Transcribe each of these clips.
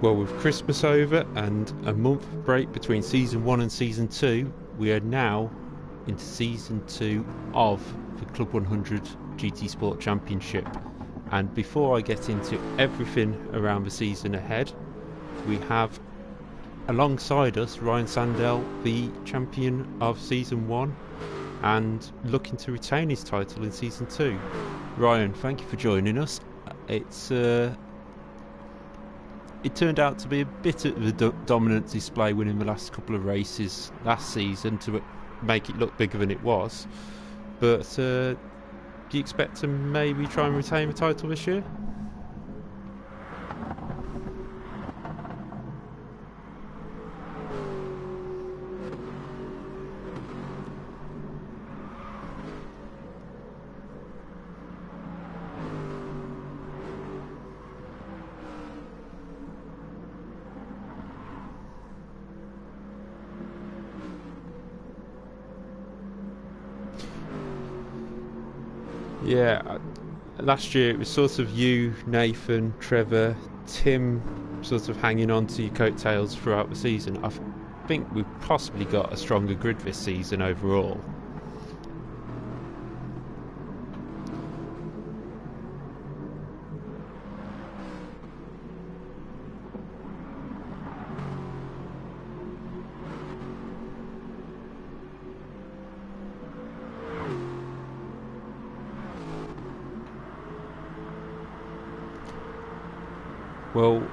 Well, with Christmas over and a month break between Season 1 and Season 2, we are now into Season 2 of the Club 100 GT Sport Championship. And before I get into everything around the season ahead, we have alongside us Ryan Sandell, the champion of Season 1 and looking to retain his title in Season 2. Ryan, thank you for joining us. It turned out to be a bit of a dominant display, winning the last couple of races last season to make it look bigger than it was. But do you expect to maybe try and retain the title this year? Yeah, last year it was sort of you, Nathan, Trevor, Tim sort of hanging on to your coattails throughout the season. I think we've possibly got a stronger grid this season overall. Well,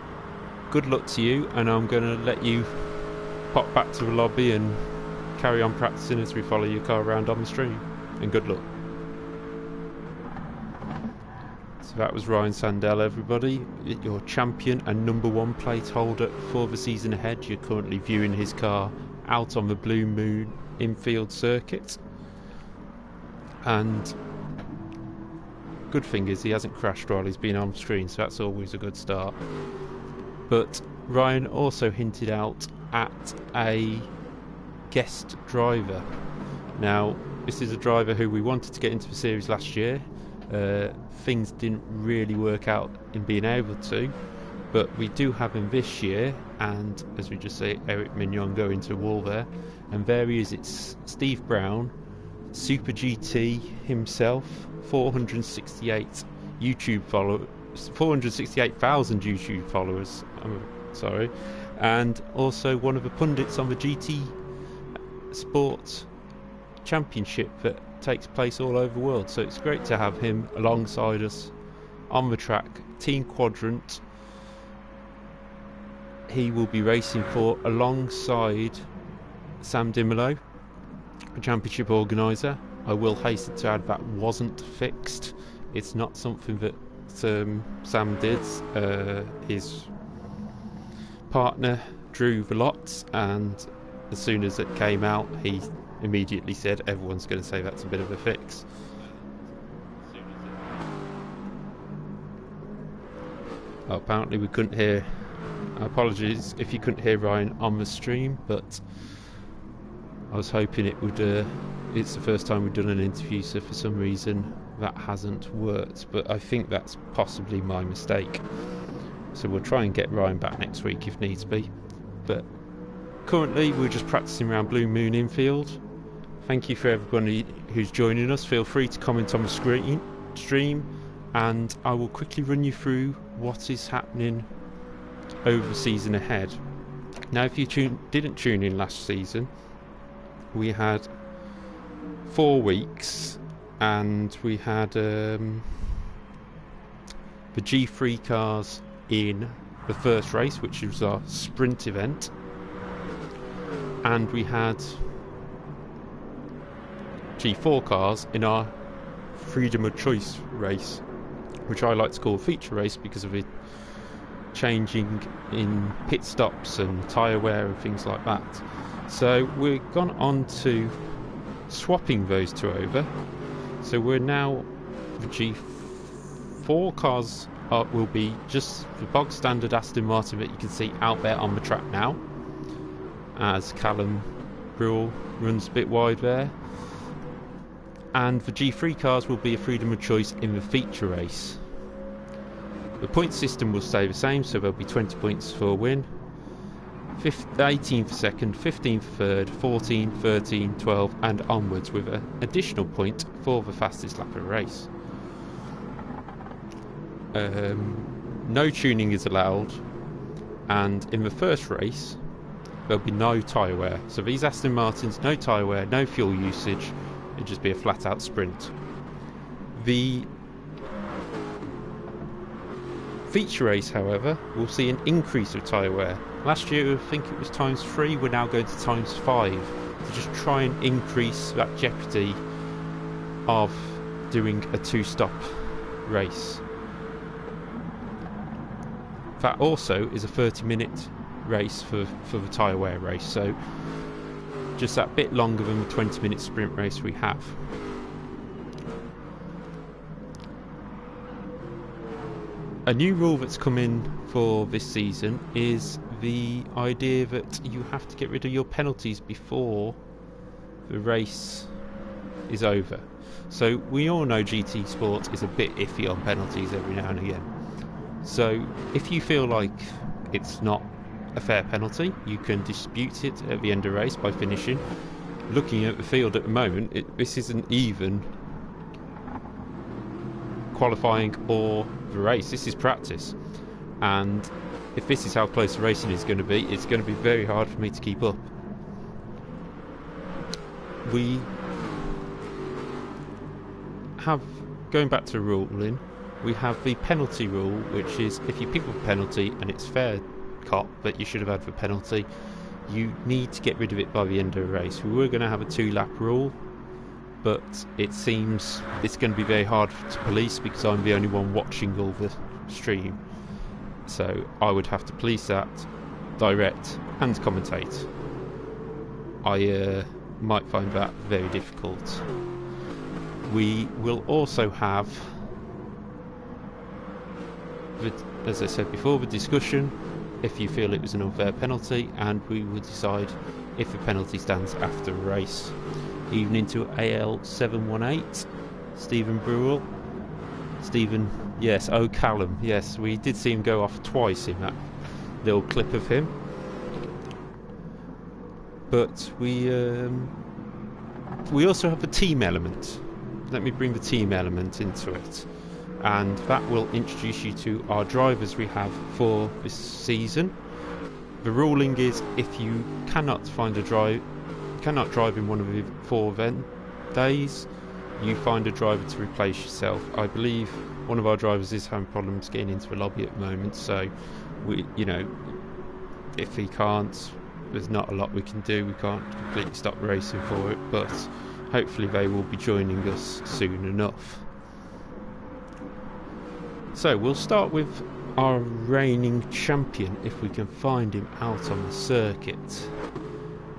good luck to you, and I'm going to let you pop back to the lobby and carry on practicing as we follow your car around on the stream. And good luck. So that was Ryan Sandell, everybody, your champion and #1 plate holder for the season ahead. You're currently viewing his car out on the Blue Moon Infield circuit. And good thing is he hasn't crashed while he's been on screen, so that's always a good start. But Ryan also hinted out at a guest driver. Now, this is a driver who we wanted to get into the series last year. Things didn't really work out in being able to, but we do have him this year, and as we just say, Eric Mignon going to wall there, and there he is. It's Steve Brown, Super GT himself, 468,000 YouTube followers, sorry, and also one of the pundits on the GT Sport Championship that takes place all over the world. So it's great to have him alongside us on the track. Team Quadrant he will be racing for alongside Sam Dimolo, the championship organiser. I will hasten to add that wasn't fixed. It's not something that Sam did. His partner drew the lots, and as soon as it came out, he immediately said everyone's going to say that's a bit of a fix. Oh, apparently we couldn't hear. Apologies if you couldn't hear Ryan on the stream, but I was hoping it would. It's the first time we've done an interview, so for some reason that hasn't worked, but I think that's possibly my mistake. So we'll try and get Ryan back next week if needs be. But currently we're just practicing around Blue Moon Infield. Thank you for everybody who's joining us. Feel free to comment on the stream, and I will quickly run you through what is happening over the season ahead. Now, if you didn't tune in last season, we had 4 weeks, and we had the G3 cars in the first race, which was our sprint event, and we had G4 cars in our freedom of choice race, which I like to call a feature race because of it changing in pit stops and tyre wear and things like that. So we've gone on to swapping those two over. So we're now, the G4 cars will be just the bog standard Aston Martin that you can see out there on the track now, as Callum Brule runs a bit wide there. And the G3 cars will be a freedom of choice in the feature race. The point system will stay the same, so there'll be 20 points for a win, 18 for second, 15 for third, 14, 13, 12 and onwards, with an additional point for the fastest lap of the race. No tuning is allowed, and in the first race there'll be no tyre wear. So these Aston Martins, no tyre wear, no fuel usage, it'll just be a flat out sprint. The feature race, however, will see an increase of tyre wear. Last year I think it was ×3, we're now going to ×5 to just try and increase that jeopardy of doing a two-stop race. That also is a 30-minute race for the tyre wear race, so just that bit longer than the 20-minute sprint race we have. A new rule that's come in for this season is the idea that you have to get rid of your penalties before the race is over. So we all know GT Sport is a bit iffy on penalties every now and again. So if you feel like it's not a fair penalty, you can dispute it at the end of the race by finishing. Looking at the field at the moment, this isn't even qualifying or the race, this is practice, and if this is how close the racing is going to be, it's going to be very hard for me to keep up. We have, going back to ruling, we have the penalty rule, which is if you pick up a penalty and it's fair cop that you should have had the penalty, you need to get rid of it by the end of the race. We were going to have a 2-lap rule, but it seems it's going to be very hard to police because I'm the only one watching all the stream. So I would have to police that, direct and commentate. I might find that very difficult. We will also have, as I said before, the discussion if you feel it was an unfair penalty, and we will decide if the penalty stands after a race. Evening to AL718, Stephen Brewell. Stephen, yes, Callum, yes, we did see him go off twice in that little clip of him. But we also have the team element. Let me bring the team element into it, and that will introduce you to our drivers we have for this season. The ruling is if you cannot find a drive in one of the 4 event days, you find a driver to replace yourself. I believe one of our drivers is having problems getting into the lobby at the moment, so we, if he can't, there's not a lot we can do. We can't completely stop racing for it, but hopefully they will be joining us soon enough. So we'll start with our reigning champion, if we can find him out on the circuit.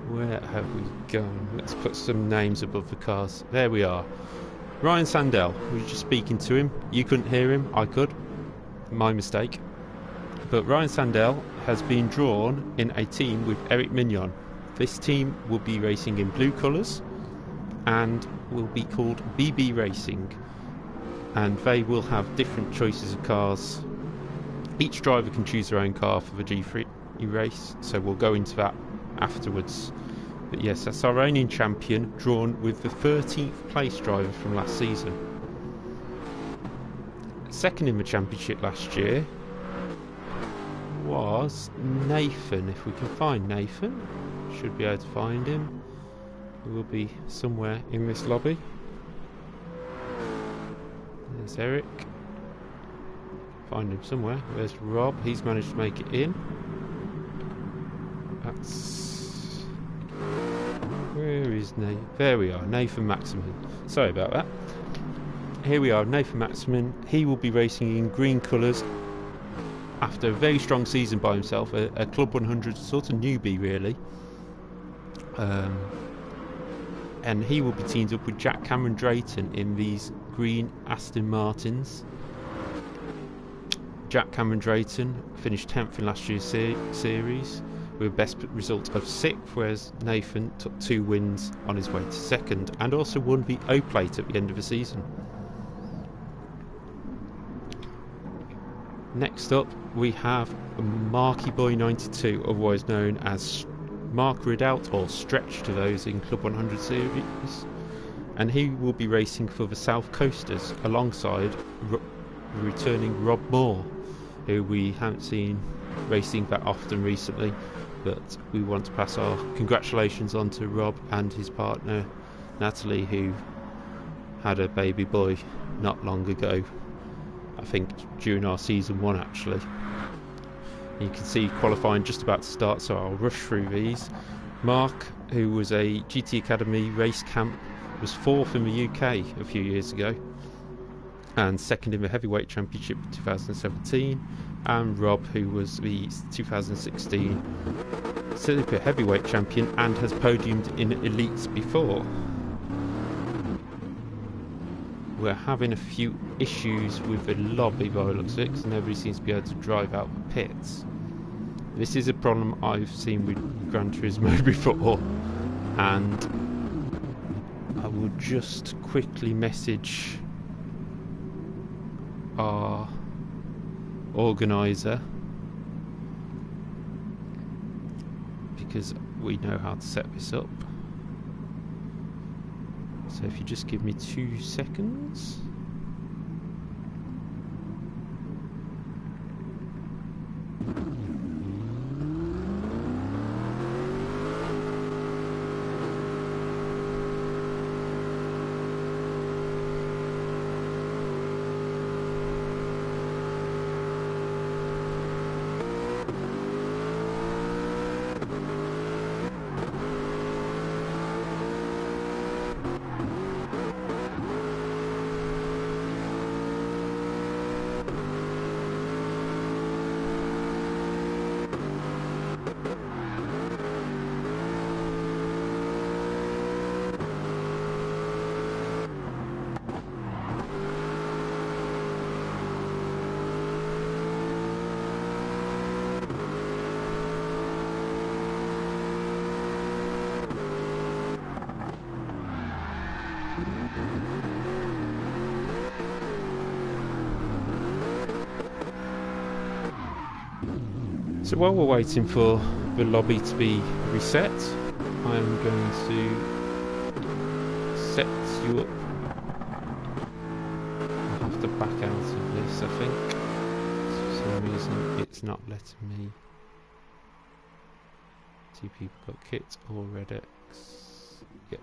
Where have we gone? Let's put some names above the cars. There we are. Ryan Sandell. We were just speaking to him. You couldn't hear him. I could. My mistake. But Ryan Sandell has been drawn in a team with Eric Mignon. This team will be racing in blue colours and will be called BB Racing. And they will have different choices of cars. Each driver can choose their own car for the G3 race, so we'll go into that afterwards. But yes, that's our reigning champion, drawn with the 13th place driver from last season. Second in the championship last year was Nathan. If we can find Nathan, should be able to find him. He will be somewhere in this lobby. There's Eric. Find him somewhere. There's Rob. He's managed to make it in. That's... Where is Nathan? There we are. Nathan Maximin. Sorry about that. Here we are. Nathan Maximin. He will be racing in green colours after a very strong season by himself. A Club 100 sort of newbie, really. And he will be teamed up with Jack Cameron Drayton in these green Aston Martins. Jack Cameron Drayton finished 10th in last year's series with a best result of 6th, whereas Nathan took 2 wins on his way to 2nd and also won the O-Plate at the end of the season. Next up, we have Marky Boy 92, otherwise known as Mark Ridout, or Stretch to those in Club 100 series, and he will be racing for the South Coasters alongside returning Rob Moore, who we haven't seen racing that often recently, but we want to pass our congratulations on to Rob and his partner Natalie, who had a baby boy not long ago. I think during our season 1 actually. You can see qualifying just about to start, so I'll rush through these. Mark, who was a GT Academy race camp, was 4th in the UK a few years ago and 2nd in the Heavyweight Championship 2017, and Rob, who was the 2016 Super Heavyweight Champion and has podiumed in Elites before. We're having a few issues with the lobby by the looks of it, because nobody seems to be able to drive out the pits. This is a problem I've seen with Gran Turismo before, and I will just quickly message our organiser, because we know how to set this up. So if you just give me 2 seconds. So while we're waiting for the lobby to be reset, I am going to set you up. I'll have to back out of this, I think. For some reason it's not letting me. 2 people got kit or Red X. Yep.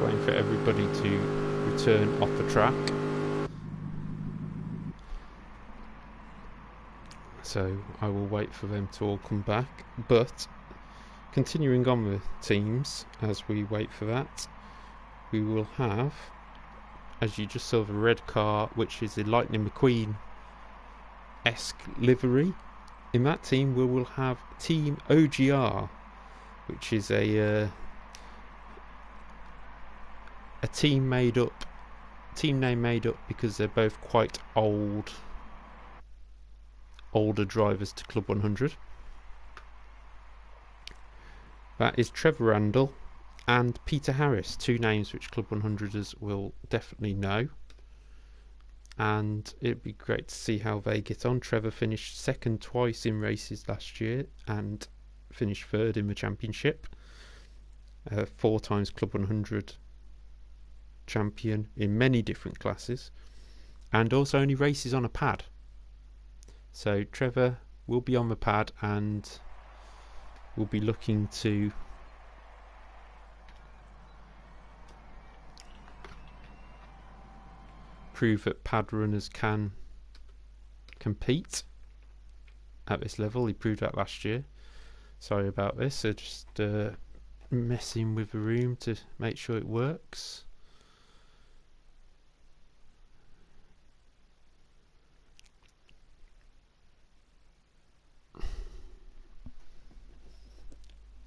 Waiting for everybody to return off the track. So I will wait for them to all come back. But continuing on with teams, as we wait for that, we will have, as you just saw, the red car, which is the Lightning McQueen-esque livery. In that team we will have Team OGR, which is a team name made up because they're both quite older drivers to Club 100. That is Trevor Randall and Peter Harris, 2 names which Club 100ers will definitely know, and it'd be great to see how they get on. Trevor finished 2nd twice in races last year and finished 3rd in the championship, 4 times Club 100 champion in many different classes, and also only races on a pad. So Trevor will be on the pad and will be looking to prove that pad runners can compete at this level. He proved that last year. Sorry about this, so just messing with the room to make sure it works.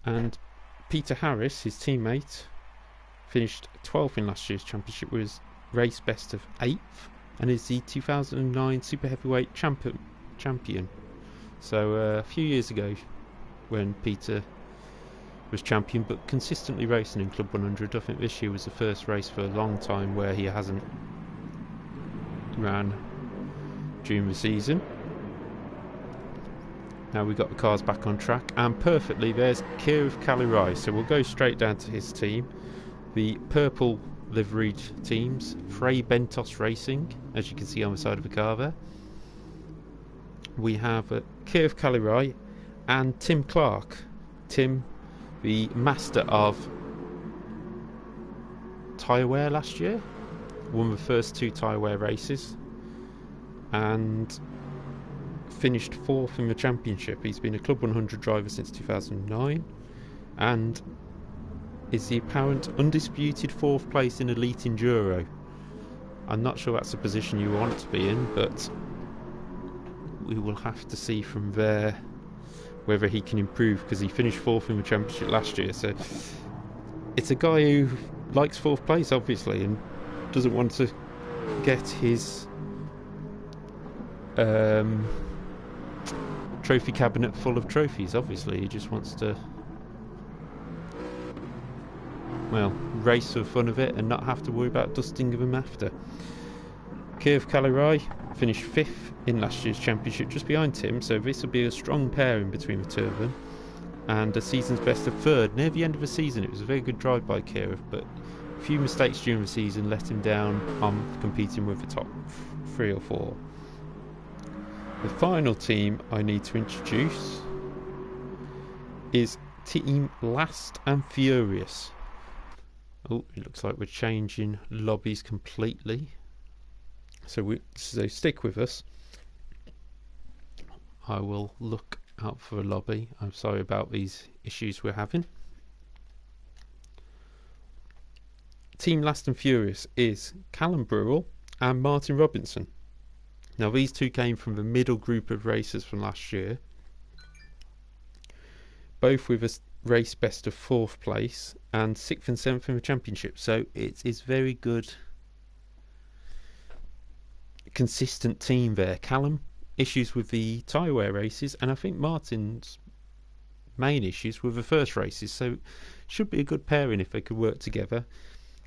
And Peter Harris, his teammate, finished 12th in last year's championship, was race best of 8th, and is the 2009 super heavyweight champion. So a few years ago, when Peter was champion, but consistently racing in Club 100. I think this year was the first race for a long time where he hasn't ran during the season. Now we've got the cars back on track, and perfectly there's Kiev Kalirai, so we'll go straight down to his team. The purple liveried teams, Frey Bentos Racing, as you can see on the side of the car there. We have Kiev Kalirai and Tim Clark. Tim, the master of tyre wear last year, won the first 2 tyre wear races and finished 4th in the championship. He's been a Club 100 driver since 2009 and is the apparent undisputed 4th place in Elite Enduro. I'm not sure that's a position you want to be in, but we will have to see from there whether he can improve, because he finished 4th in the championship last year. So it's a guy who likes 4th place, obviously, and doesn't want to get his trophy cabinet full of trophies. Obviously, he just wants to, well, race for fun of it and not have to worry about dusting of him after. Kiev Kalirai finished 5th in last year's championship, just behind Tim, so this will be a strong pairing between the two of them. And a season's best of 3rd. Near the end of the season, it was a very good drive by Kiev, but a few mistakes during the season let him down on competing with the top 3 or 4. The final team I need to introduce is Team Last and Furious. Oh, it looks like we're changing lobbies completely. So stick with us. I will look out for a lobby. I'm sorry about these issues we're having. Team Last and Furious is Callum Burrell and Martin Robinson. Now these two came from the middle group of racers from last year, both with a race best of 4th place and 6th and 7th in the championship. So it is very good, consistent team there. Callum, issues with the tyre wear races, and I think Martin's main issues with the first races, so should be a good pairing if they could work together.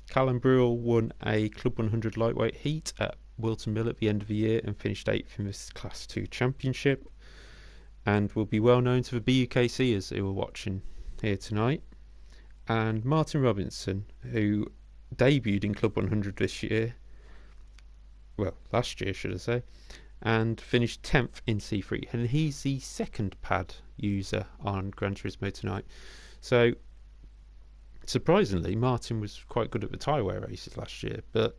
Callum Burrell won a Club 100 lightweight heat at Wilton Mill at the end of the year and finished 8th in this Class 2 championship, and will be well known to the BUKCers who are watching here tonight. And Martin Robinson, who debuted in Club 100 this year, well, last year should I say, and finished 10th in C3, and he's the 2nd pad user on Gran Turismo tonight. So surprisingly, Martin was quite good at the tyre wear races last year, but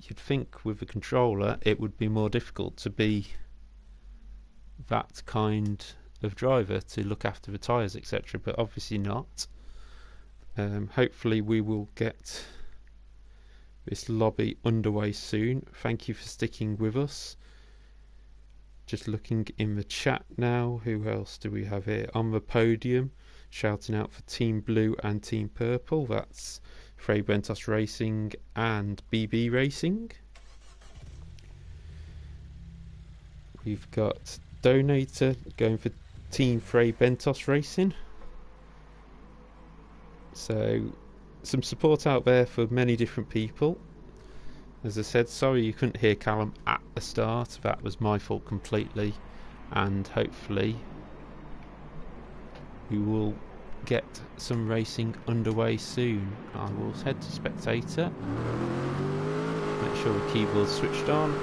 you'd think with the controller it would be more difficult to be that kind of driver to look after the tyres, etc., but obviously not. Hopefully we will get this lobby underway soon. Thank you for sticking with us. Just looking in the chat now, who else do we have here on the podium shouting out for Team Blue and Team Purple? That's Frey Bentos Racing and BB Racing. We've got Donator going for Team Frey Bentos Racing. So some support out there for many different people. As I said, sorry you couldn't hear Callum at the start, that was my fault completely, and hopefully we will get some racing underway soon. I will head to spectator, make sure the keyboard's switched on,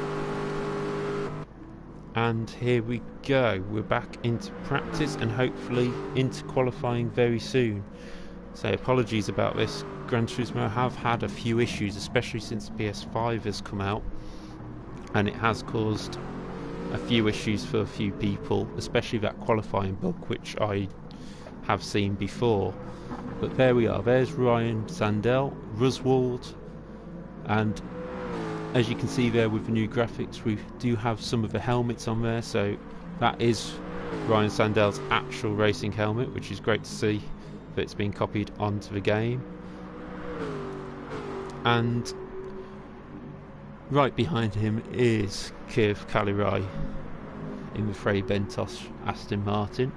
and here we go. We're back into practice and hopefully into qualifying very soon. So apologies about this. Gran Turismo have had a few issues, especially since PS5 has come out, and it has caused a few issues for a few people, especially that qualifying bug, which I have seen before. But there we are, there's Ryan Sandell, Ruswald, and as you can see there with the new graphics, we do have some of the helmets on there, so that is Ryan Sandell's actual racing helmet, which is great to see that it's been copied onto the game. and right behind him is Kirv Kalirai in the Frey Bentos Aston Martin.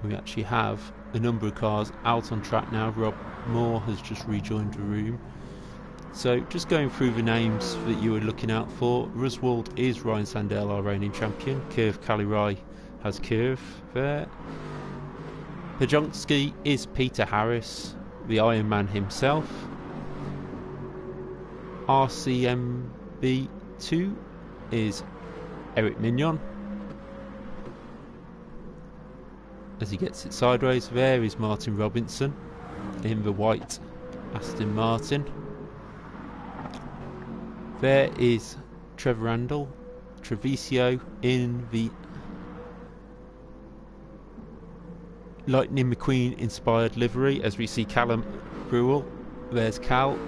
We actually have a number of cars out on track now. Rob Moore has just rejoined the room. So just going through the names that you were looking out for. Ruswald is Ryan Sandell, our reigning champion. Kirv Kalirai has Kirv there. Pajonski is Peter Harris, the Iron Man himself. RCMB2 is Eric Mignon. As he gets it sideways, there is Martin Robinson in the white Aston Martin. There is Trevor Randall, Treviso in the Lightning McQueen inspired livery, as we see Callum Brewell. There's Cal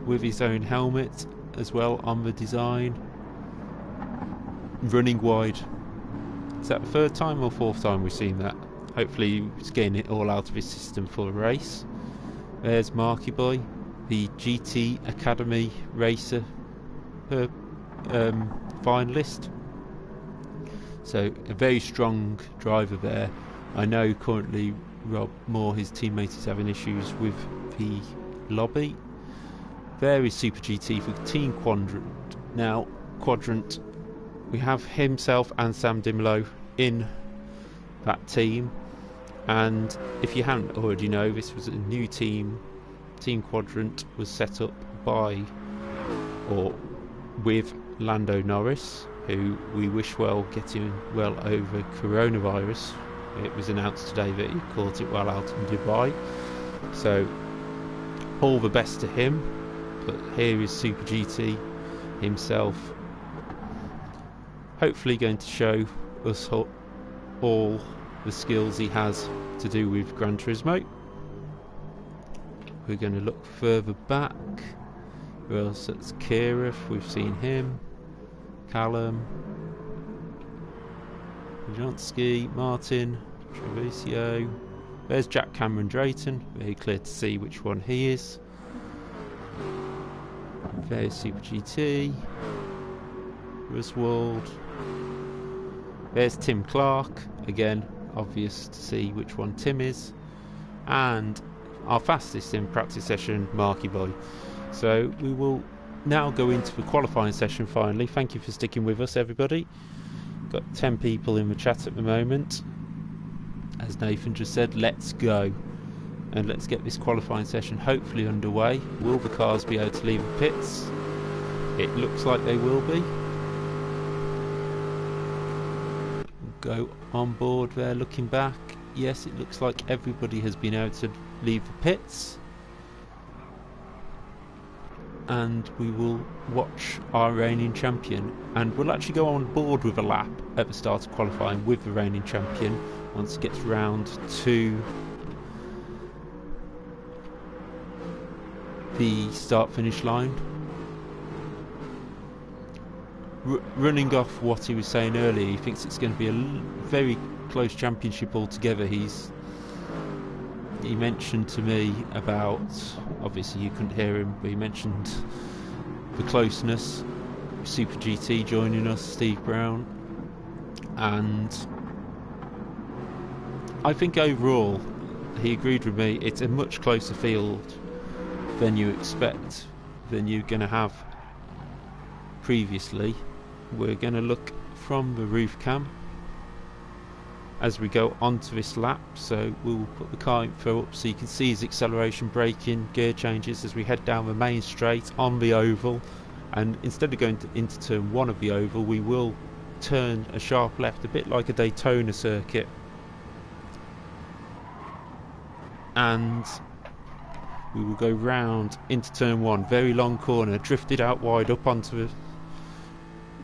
with his own helmet as well on the design. Running wide. Is that the third time or fourth time we've seen that? Hopefully he's getting it all out of his system for the race. There's Marky Boy, the GT Academy racer finalist. So a very strong driver there. I know currently Rob Moore, his teammate, is having issues with the lobby. There is Super GT for Team Quadrant. Now, Quadrant, we have himself and Sam Dimlow in that team. And if you hadn't already know, this was a new team. Team Quadrant was set up by, or with, Lando Norris, who we wish well, getting well over coronavirus. It was announced today that he caught it while out in Dubai. So, all the best to him. But here is Super GT himself, hopefully going to show us all the skills he has to do with Gran Turismo. We're going to look further back. Who else? That's Kirov, we've seen him. Callum, Jansky, Martin, Treviso. There's Jack Cameron Drayton, very clear to see which one he is. There's Super GT, Ruswald. There's Tim Clark, again obvious to see which one Tim is. And our fastest in practice session, Marky Boy. So we will now go into the qualifying session finally. Thank you for sticking with us, everybody. Got 10 people in the chat at the moment. As Nathan just said, let's go. And let's get this qualifying session hopefully underway. Will the cars be able to leave the pits? It looks like they will be. We'll go on board there looking back. Yes, it looks like everybody has been able to leave the pits. And we will watch our reigning champion, and we'll actually go on board with a lap at the start of qualifying with the reigning champion once it gets round to the start finish line. Running off what he was saying earlier, he thinks it's going to be a very close championship altogether. He mentioned to me about, obviously you couldn't hear him, but he mentioned the closeness. Super GT joining us, Steve Brown, and I think overall he agreed with me. It's a much closer field than you expect, than you're going to have previously. We're going to look from the roof cam as we go onto this lap, so we'll put the car info up so you can see his acceleration, braking, gear changes as we head down the main straight on the oval. And instead of going into turn 1 of the oval, we will turn a sharp left, a bit like a Daytona circuit, and we will go round into turn 1, very long corner, drifted out wide up onto the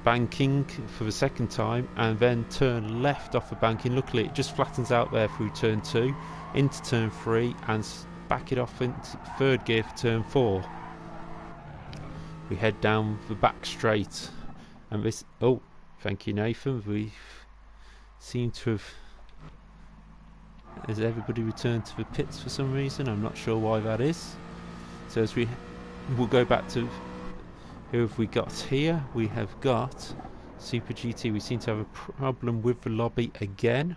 banking for the second time, and then turn left off the banking. Luckily it just flattens out there through turn 2 into turn 3 and back it off into third gear for turn 4. We head down the back straight, and this, oh thank you Nathan, we seem to have Has everybody returned to the pits for some reason? I'm not sure why that is. So as we'll go back to who have we got here. We have got Super GT. We seem to have a problem with the lobby again.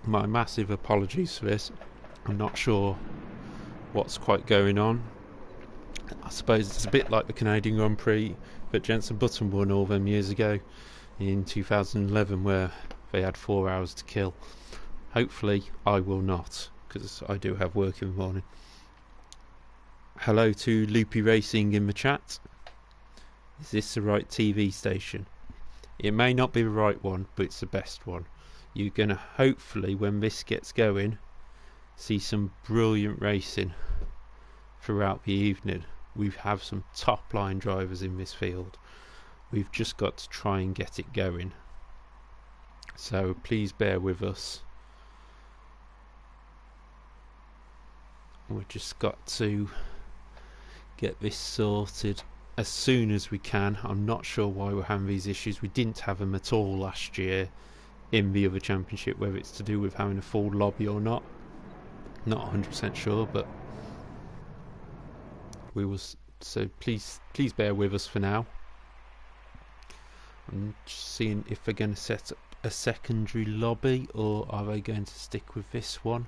My massive apologies for this. I'm not sure what's quite going on. I suppose it's a bit like the Canadian Grand Prix that Jenson Button won all them years ago in 2011, where they had 4 hours to kill. Hopefully I will not, because I do have work in the morning. Hello to Loopy Racing in the chat. Is this the right TV station? It may not be the right one, but it's the best one. You're going to hopefully, when this gets going, see some brilliant racing throughout the evening. We have some top line drivers in this field. We've just got to try and get it going. So please bear with us. We've just got to get this sorted as soon as we can. I'm not sure why we're having these issues. We didn't have them at all last year in the other championship, whether it's to do with having a full lobby or not. Not 100% sure, but we will. So please bear with us for now. I'm just seeing if they're going to set up a secondary lobby, or are they going to stick with this one?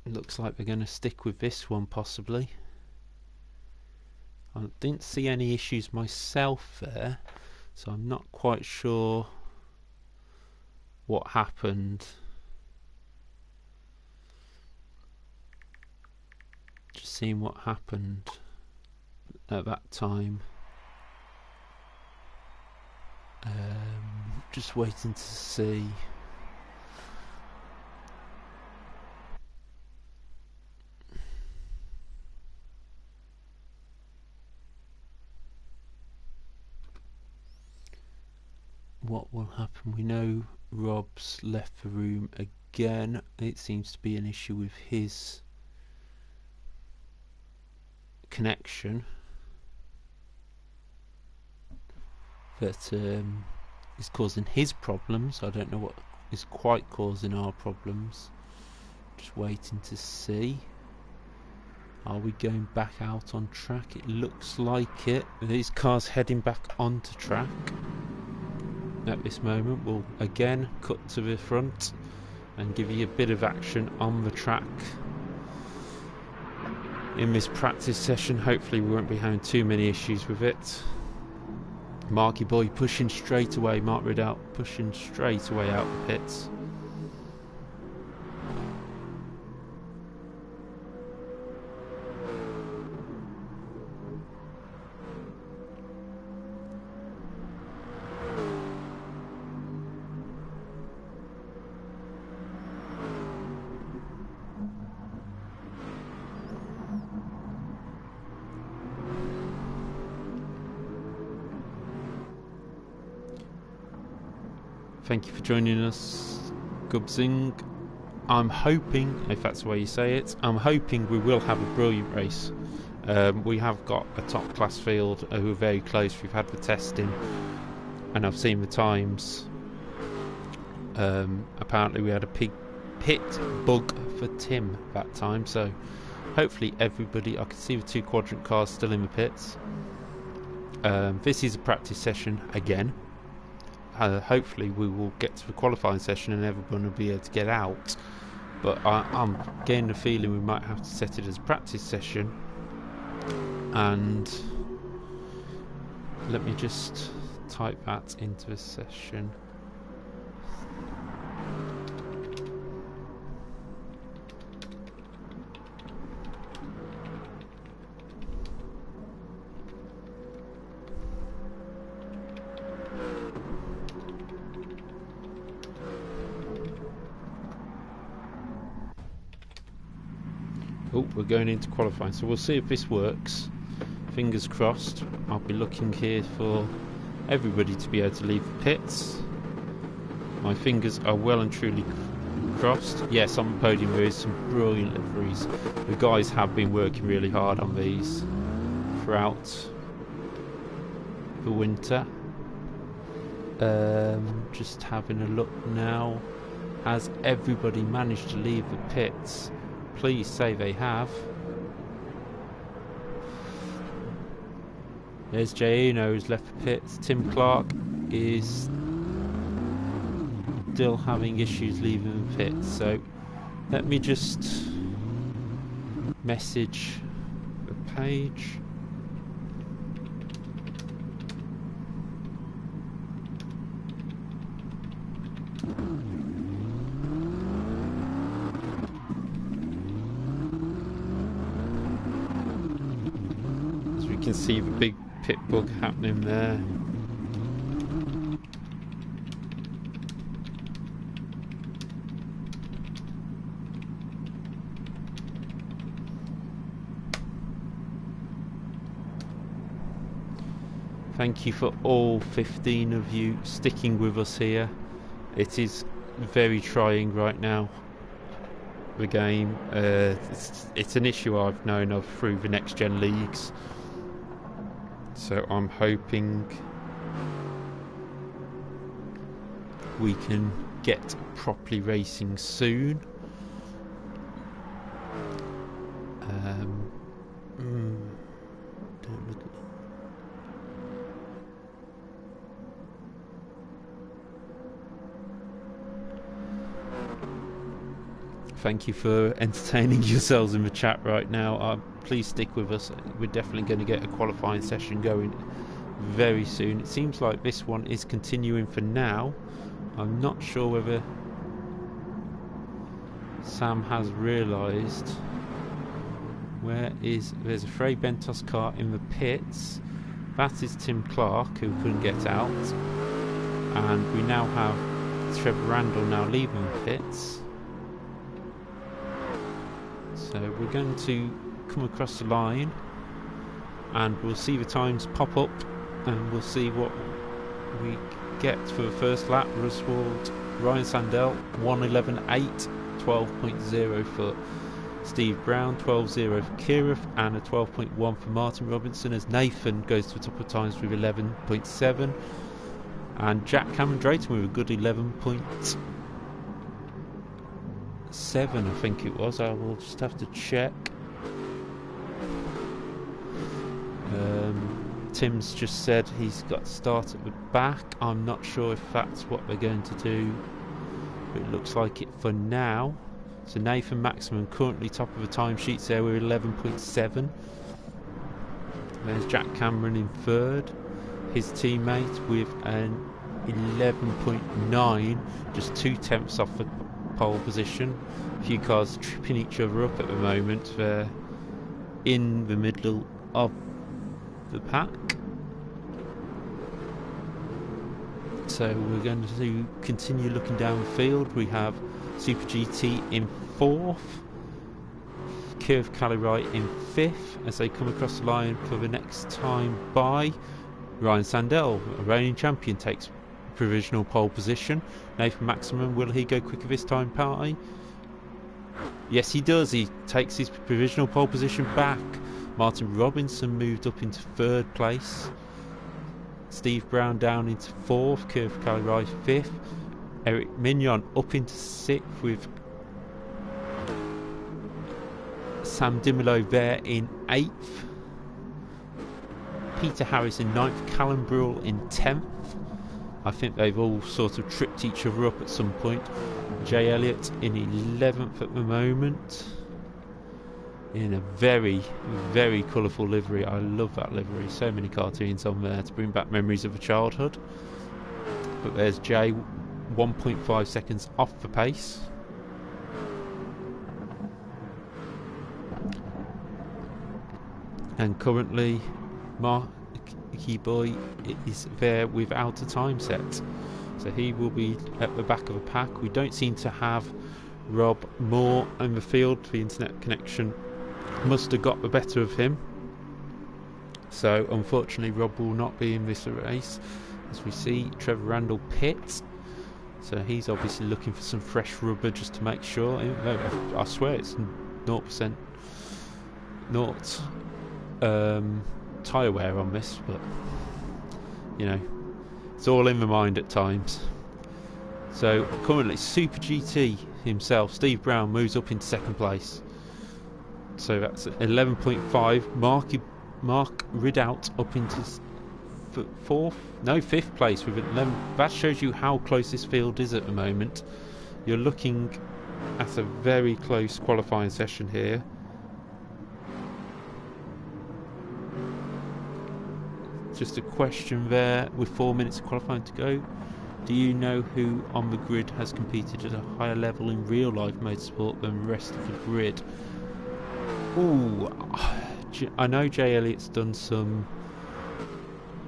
It looks like they're going to stick with this one, possibly. I didn't see any issues myself there, so I'm not quite sure what happened. Just seeing what happened at that time. Just waiting to see. What will happen? We know Rob's left the room again. It seems to be an issue with his connection that is causing his problems. I don't know what is quite causing our problems. Just waiting to see. Are we going back out on track? It looks like it. These cars heading back onto track at this moment. We'll again cut to the front and give you a bit of action on the track in this practice session. Hopefully we won't be having too many issues with it. Marky Boy pushing straight away. Mark Riddell pushing straight away out the pits. Thank you for joining us, Gubzing. I'm hoping, if that's the way you say it, I'm hoping we will have a brilliant race. We have got a top class field who are very close. We've had the testing and I've seen the times. Apparently we had a pit bug for Tim that time, so hopefully everybody, I can see the 2 quadrant cars still in the pits. This is a practice session again. Hopefully we will get to the qualifying session and everyone will be able to get out, but I'm getting the feeling we might have to set it as a practice session. And let me just type that into a session. Oh, we're going into qualifying, so we'll see if this works. Fingers crossed. I'll be looking here for everybody to be able to leave the pits. My fingers are well and truly crossed. Yes, on the podium there is some brilliant liveries. The guys have been working really hard on these throughout the winter. Just having a look now. Has everybody managed to leave the pits? Please say they have. There's Jay Uno who's left the pits. Tim Clark is still having issues leaving the pits. So let me just message the page. As we can see the big pit bug happening there. Thank you for all 15 of you sticking with us here. It is very trying right now, the game. It's an issue I've known of through the next gen leagues, so I'm hoping we can get properly racing soon. Thank you for entertaining yourselves in the chat right now. Please stick with us. We're definitely going to get a qualifying session going very soon. It seems like this one is continuing for now. I'm not sure whether Sam has realised there's a Frey Bentos car in the pits. That is Tim Clark, who couldn't get out, and we now have Trevor Randall now leaving the pits. So we're going to come across the line and we'll see the times pop up, and we'll see what we get for the first lap. Ryan Sandell 1:11.8, 12.0 for Steve Brown, 12.0 for Kirov, and a 12.1 for Martin Robinson, as Nathan goes to the top of times with 11.7, and Jack Cameron Drayton with a good 11.7, I think it was. I will just have to check. Tim's just said he's got to start at the back. I'm not sure if that's what they're going to do, but it looks like it for now. So Nathan Maximum currently top of the timesheets there with 11.7. There's Jack Cameron in third, his teammate with an 11.9, just 2/10 off the pole position. A few cars tripping each other up at the moment. They're in the middle of the pack. So we're going to continue looking down the field. We have Super GT in fourth, Curve Calirai in fifth, as they come across the line for the next time by. Ryan Sandell, a reigning champion, takes provisional pole position. Nathan Maximum, will he go quicker this time, party? Yes, he does. He takes his provisional pole position back. Martin Robinson moved up into third place. Steve Brown down into fourth. Curve Calirai fifth. Eric Mignon up into sixth, with Sam Dimolo there in eighth. Peter Harris in ninth. Callum Brule in 10th. I think they've all sort of tripped each other up at some point. Jay Elliott in 11th at the moment, in a very, very colourful livery. I love that livery. So many cartoons on there to bring back memories of a childhood. But there's Jay, 1.5 seconds off the pace. And currently Marky Boy is there without a time set, so he will be at the back of the pack. We don't seem to have Rob Moore in the field. The internet connection must have got the better of him, so unfortunately Rob will not be in this race. As we see Trevor Randall pit, so he's obviously looking for some fresh rubber just to make sure. I swear it's 0% tyre wear on this, but you know, It's all in the mind at times. So currently Super GT himself, Steve Brown, moves up into second place. So that's 11.5. Mark Ridout up into fifth place with 11. That shows you how close this field is at the moment. You're looking at a very close qualifying session here. Just a question there with 4 minutes of qualifying to go. Do you know who on the grid has competed at a higher level in real life motorsport than the rest of the grid? Ooh, I know Jay Elliott's done some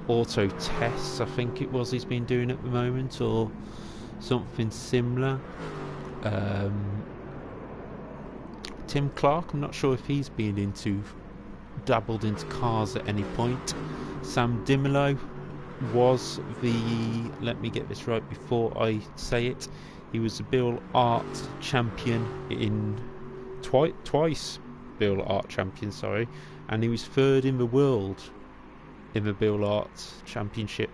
auto tests, I think it was he's been doing at the moment, or something similar. Tim Clark, I'm not sure if he's been dabbled into cars at any point. Sam Dimolo was let me get this right before I say it, he was the Bill Art champion in twice Bill Art champion, sorry, and he was third in the world in the Bill Art Championship.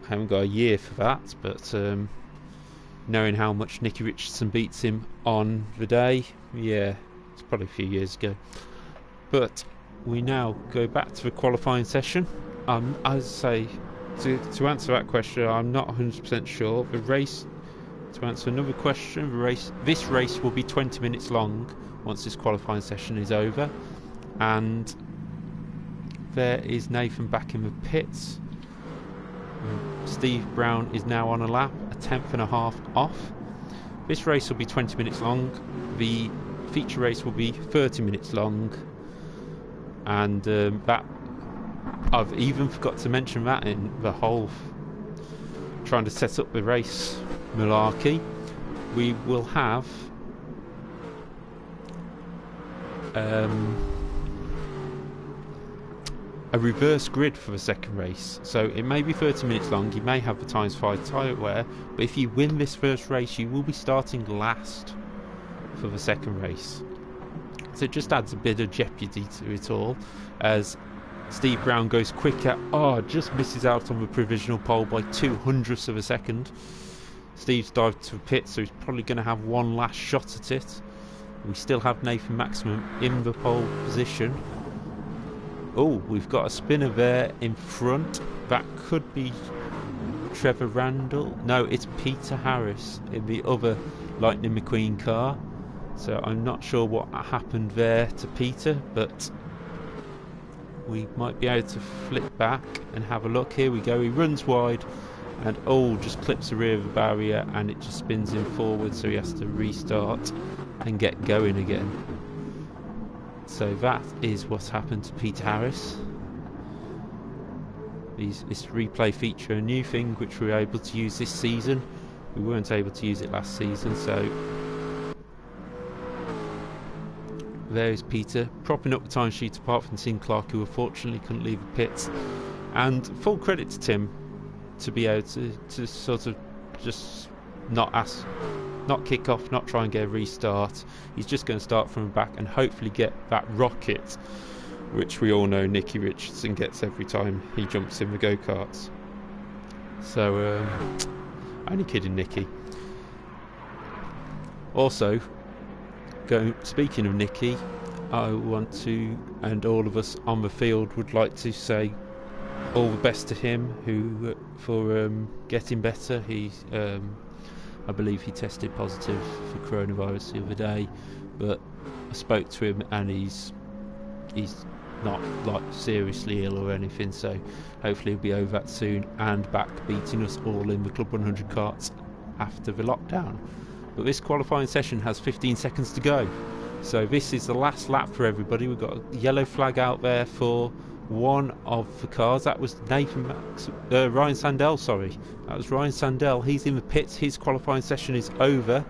I haven't got a year for that, but knowing how much Nicky Richardson beats him on the day, yeah, it's probably a few years ago. But we now go back to the qualifying session. As I say, to answer that question, I'm not 100% sure. The race, to answer another question, this race will be 20 minutes long once this qualifying session is over. And there is Nathan back in the pits. Steve Brown is now on a lap, a 10.5 off. This race will be 20 minutes long. The feature race will be 30 minutes long. And that, I've even forgot to mention that in the whole trying to set up the race malarkey. We will have a reverse grid for the second race, so it may be 30 minutes long. You may have the times 5 tyre wear, but if you win this first race you will be starting last for the second race. So it just adds a bit of jeopardy to it all, as Steve Brown goes quicker. Just misses out on the provisional pole by 0.02 of a second. Steve's dived to the pit, so he's probably going to have one last shot at it. We still have Nathan Maximum in the pole position. We've got a spinner there in front. That could be Trevor Randall. No, it's Peter Harris in the other Lightning McQueen car. So I'm not sure what happened there to Peter, but we might be able to flip back and have a look. Here we go. He runs wide and just clips the rear of the barrier, and it just spins him forward, so he has to restart and get going again. So that is what's happened to Peter Harris. This replay feature, a new thing which we were able to use this season. We weren't able to use it last season, so there's Peter propping up the timesheet, apart from Tim Clark, who unfortunately couldn't leave the pits. And full credit to Tim to be able to sort of just not kick off, not try and get a restart. He's just going to start from the back and hopefully get that rocket, which we all know Nicky Richardson gets every time he jumps in the go-karts. So only kidding, Nicky. Also, speaking of Nicky, I want to, and all of us on the field would like to say all the best to him for getting better. I believe he tested positive for coronavirus the other day, but I spoke to him and he's not like seriously ill or anything, so hopefully he'll be over that soon and back beating us all in the Club 100 karts after the lockdown. But this qualifying session has 15 seconds to go, so this is the last lap for everybody. We've got a yellow flag out there for one of the cars. That was Ryan Sandell, sorry. That was Ryan Sandell. He's in the pits. His qualifying session is over.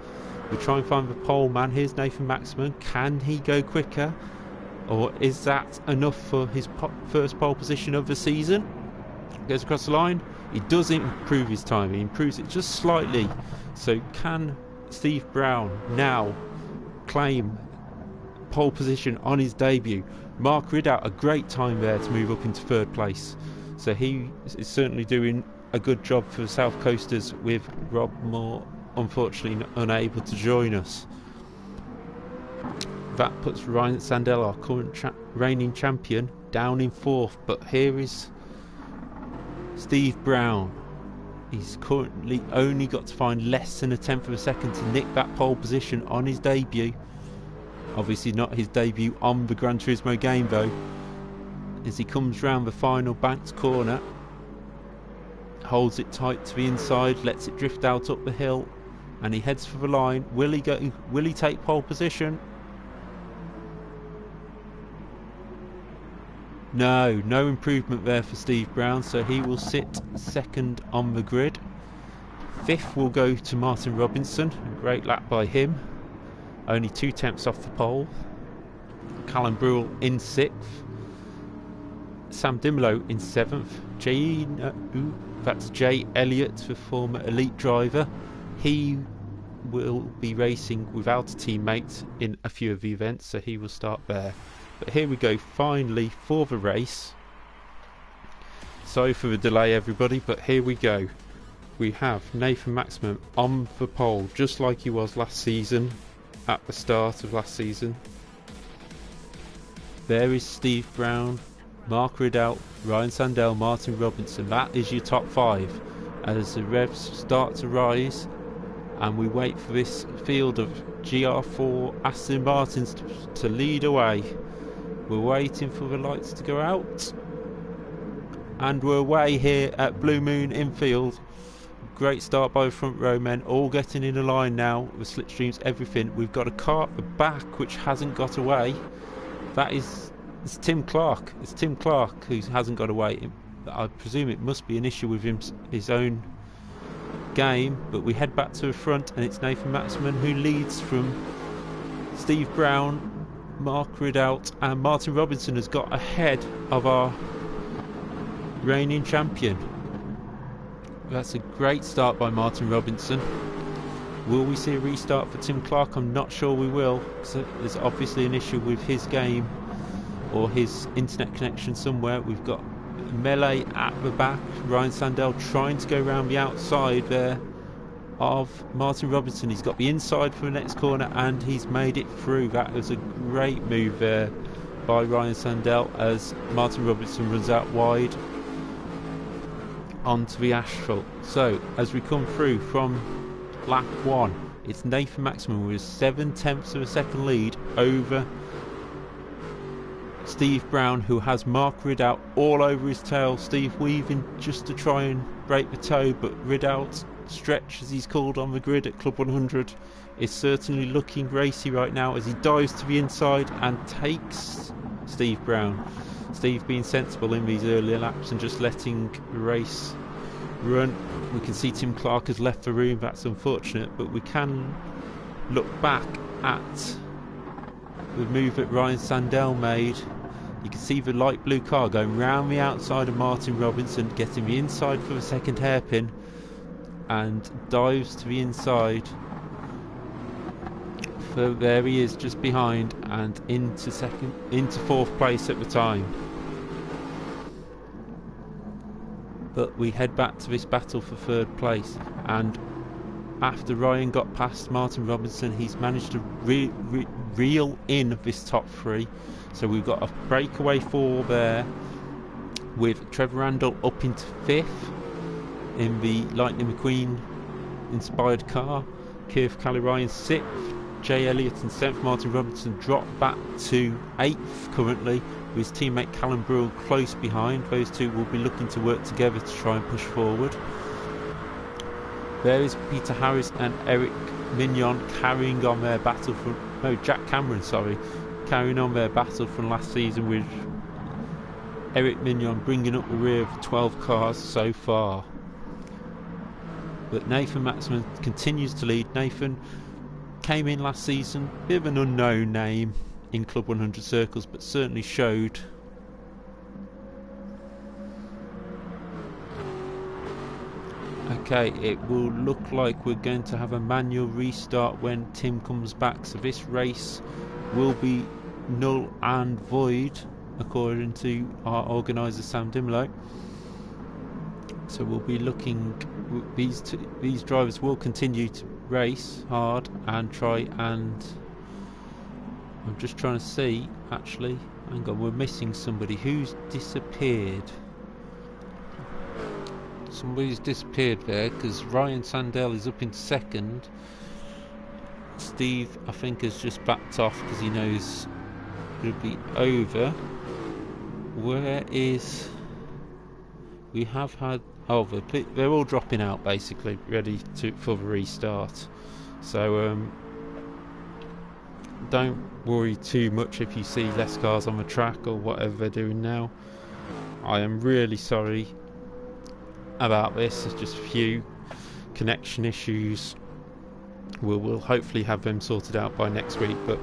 We try and find the pole man. Here's Nathan Maximum. Can he go quicker? Or is that enough for his first pole position of the season? Goes across the line. He does improve his time. He improves it just slightly. So can Steve Brown now claim pole position on his debut? Mark Ridout, a great time there to move up into third place. So he is certainly doing a good job for the South Coasters, with Rob Moore unfortunately unable to join us. That puts Ryan Sandell, our current reigning champion, down in 4th, but here is Steve Brown. He's currently only got to find less than a tenth of a second to nick that pole position on his debut. Obviously not his debut on the Gran Turismo game though. As he comes round the final banked corner, holds it tight to the inside, lets it drift out up the hill, and he heads for the line. Will he take pole position? No improvement there for Steve Brown, so he will sit 2nd on the grid. 5th will go to Martin Robinson, a great lap by him, only 2 tenths off the pole. Callum Brewell in 6th, Sam Dimolo in 7th, that's Jay Elliott, the former elite driver. He will be racing without a teammate in a few of the events, so he will start there. But here we go, finally for the race. Sorry for the delay everybody, but here we go. We have Nathan Maximum on the pole, just like he was last season, at the start of last season. There is Steve Brown, Mark Riddell, Ryan Sandell, Martin Robinson. That is your top 5 as the revs start to rise, and we wait for this field of GR4 Aston Martins to lead away. We're waiting for the lights to go out, and we're away here at Blue Moon Infield. Great start by the front row men, all getting in a line now with slipstreams, everything. We've got a car at the back which hasn't got away. It's Tim Clark. It's Tim Clark who hasn't got away. I presume it must be an issue with his own game, but we head back to the front, and it's Nathan Maxman who leads from Steve Brown. Mark Riddell and Martin Robinson has got ahead of our reigning champion. That's a great start by Martin Robinson. Will we see a restart for Tim Clark? I'm not sure we will, because there's obviously an issue with his game or his internet connection somewhere. We've got melee at the back, Ryan Sandell trying to go around the outside there of Martin Robinson. He's got the inside for the next corner, and he's made it through. That was a great move there by Ryan Sandell as Martin Robinson runs out wide onto the asphalt. So as we come through from lap 1, it's Nathan Maximum with 7 tenths of a second lead over Steve Brown, who has Mark Riddell all over his tail. Steve weaving just to try and break the toe, but Riddell's stretch, as he's called on the grid at Club 100, is certainly looking racy right now as he dives to the inside and takes Steve Brown. Steve being sensible in these earlier laps and just letting the race run. We can see Tim Clark has left the room. That's unfortunate, but we can look back at the move that Ryan Sandell made. You can see the light blue car going round the outside of Martin Robinson, getting the inside for the second hairpin, and dives to the inside. So there he is, just behind, and into 4th place at the time. But we head back to this battle for 3rd place, and after Ryan got past Martin Robinson, he's managed to reel in this top 3. So we've got a breakaway 4 there, with Trevor Randall up into 5th in the Lightning McQueen inspired car. Keith Kelly Ryan 6th, Jay Elliott in 7th. Martin Robinson dropped back to 8th currently, with his teammate Callum Brewell close behind. Those two will be looking to work together to try and push forward. There is Peter Harris and Eric Mignon carrying on their battle from... No, Jack Cameron, sorry. Carrying on their battle from last season, with Eric Mignon bringing up the rear of 12 cars so far. But Nathan Maxman continues to lead. Nathan came in last season, bit of an unknown name in Club 100 circles, but certainly showed okay. It will look like we're going to have a manual restart when Tim comes back, so this race will be null and void according to our organiser Sam Dimlow. So we'll be looking. These drivers will continue to race hard and try and. I'm just trying to see. Actually, hang on, we're missing somebody who's disappeared. Somebody's disappeared there because Ryan Sandell is up in second. Steve, I think, has just backed off because he knows it'll be over. Where is? We have had. Oh, they're all dropping out basically, ready for the restart. So don't worry too much if you see less cars on the track or whatever they're doing now. I am really sorry about this. There's just a few connection issues. We'll hopefully have them sorted out by next week. But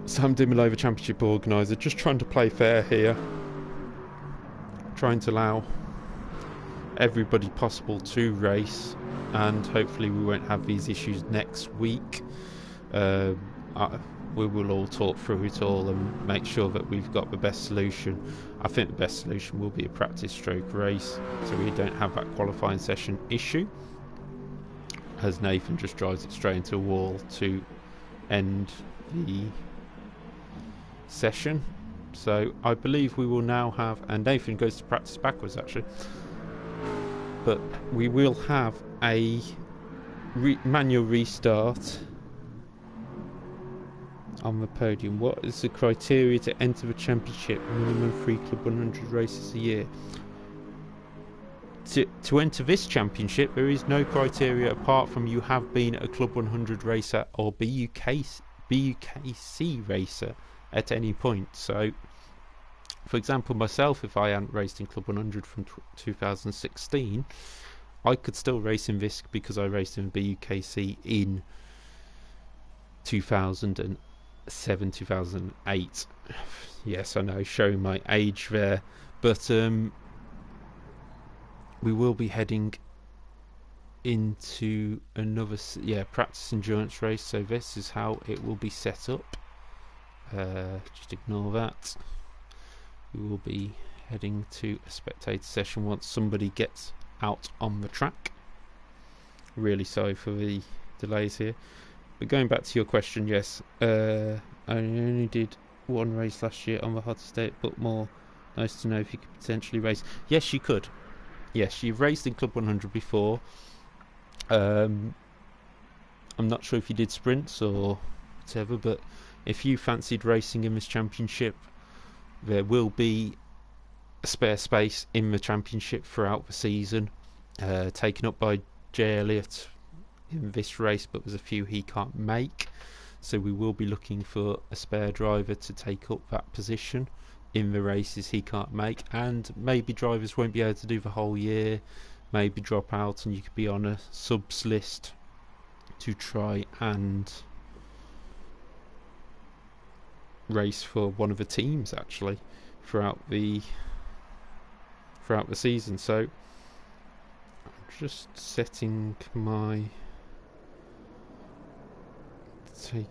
Sam Dimolo, the championship organiser, just trying to play fair here, trying to allow everybody possible to race, and hopefully we won't have these issues next week. We will all talk through it all and make sure that we've got the best solution. I think the best solution will be a practice stroke race, so we don't have that qualifying session issue, as Nathan just drives it straight into a wall to end the session. So I believe we will now have, and Nathan goes to practice backwards actually, but we will have a manual restart on the podium. What is the criteria to enter the championship? Minimum 3 Club 100 races a year. To enter this championship, there is no criteria apart from you have been a Club 100 racer or BUKC racer at any point. So, for example, myself, if I hadn't raced in Club 100 from 2016, I could still race in this because I raced in BUKC in 2007, 2008. Yes, I know, showing my age there, but we will be heading into another practice endurance race. So this is how it will be set up. Just ignore that. We will be heading to a spectator session once somebody gets out on the track. Really sorry for the delays here, but going back to your question, yes, I only did one race last year on the hottest day, but more nice to know if you could potentially race. Yes, you could. Yes, you've raced in Club 100 before. I'm not sure if you did sprints or whatever, but if you fancied racing in this championship, there will be a spare space in the championship throughout the season, taken up by Jay Elliott in this race, but there's a few he can't make, so we will be looking for a spare driver to take up that position in the races he can't make. And maybe drivers won't be able to do the whole year, maybe drop out, and you could be on a subs list to try and race for one of the teams actually throughout the season. So I'm just setting my I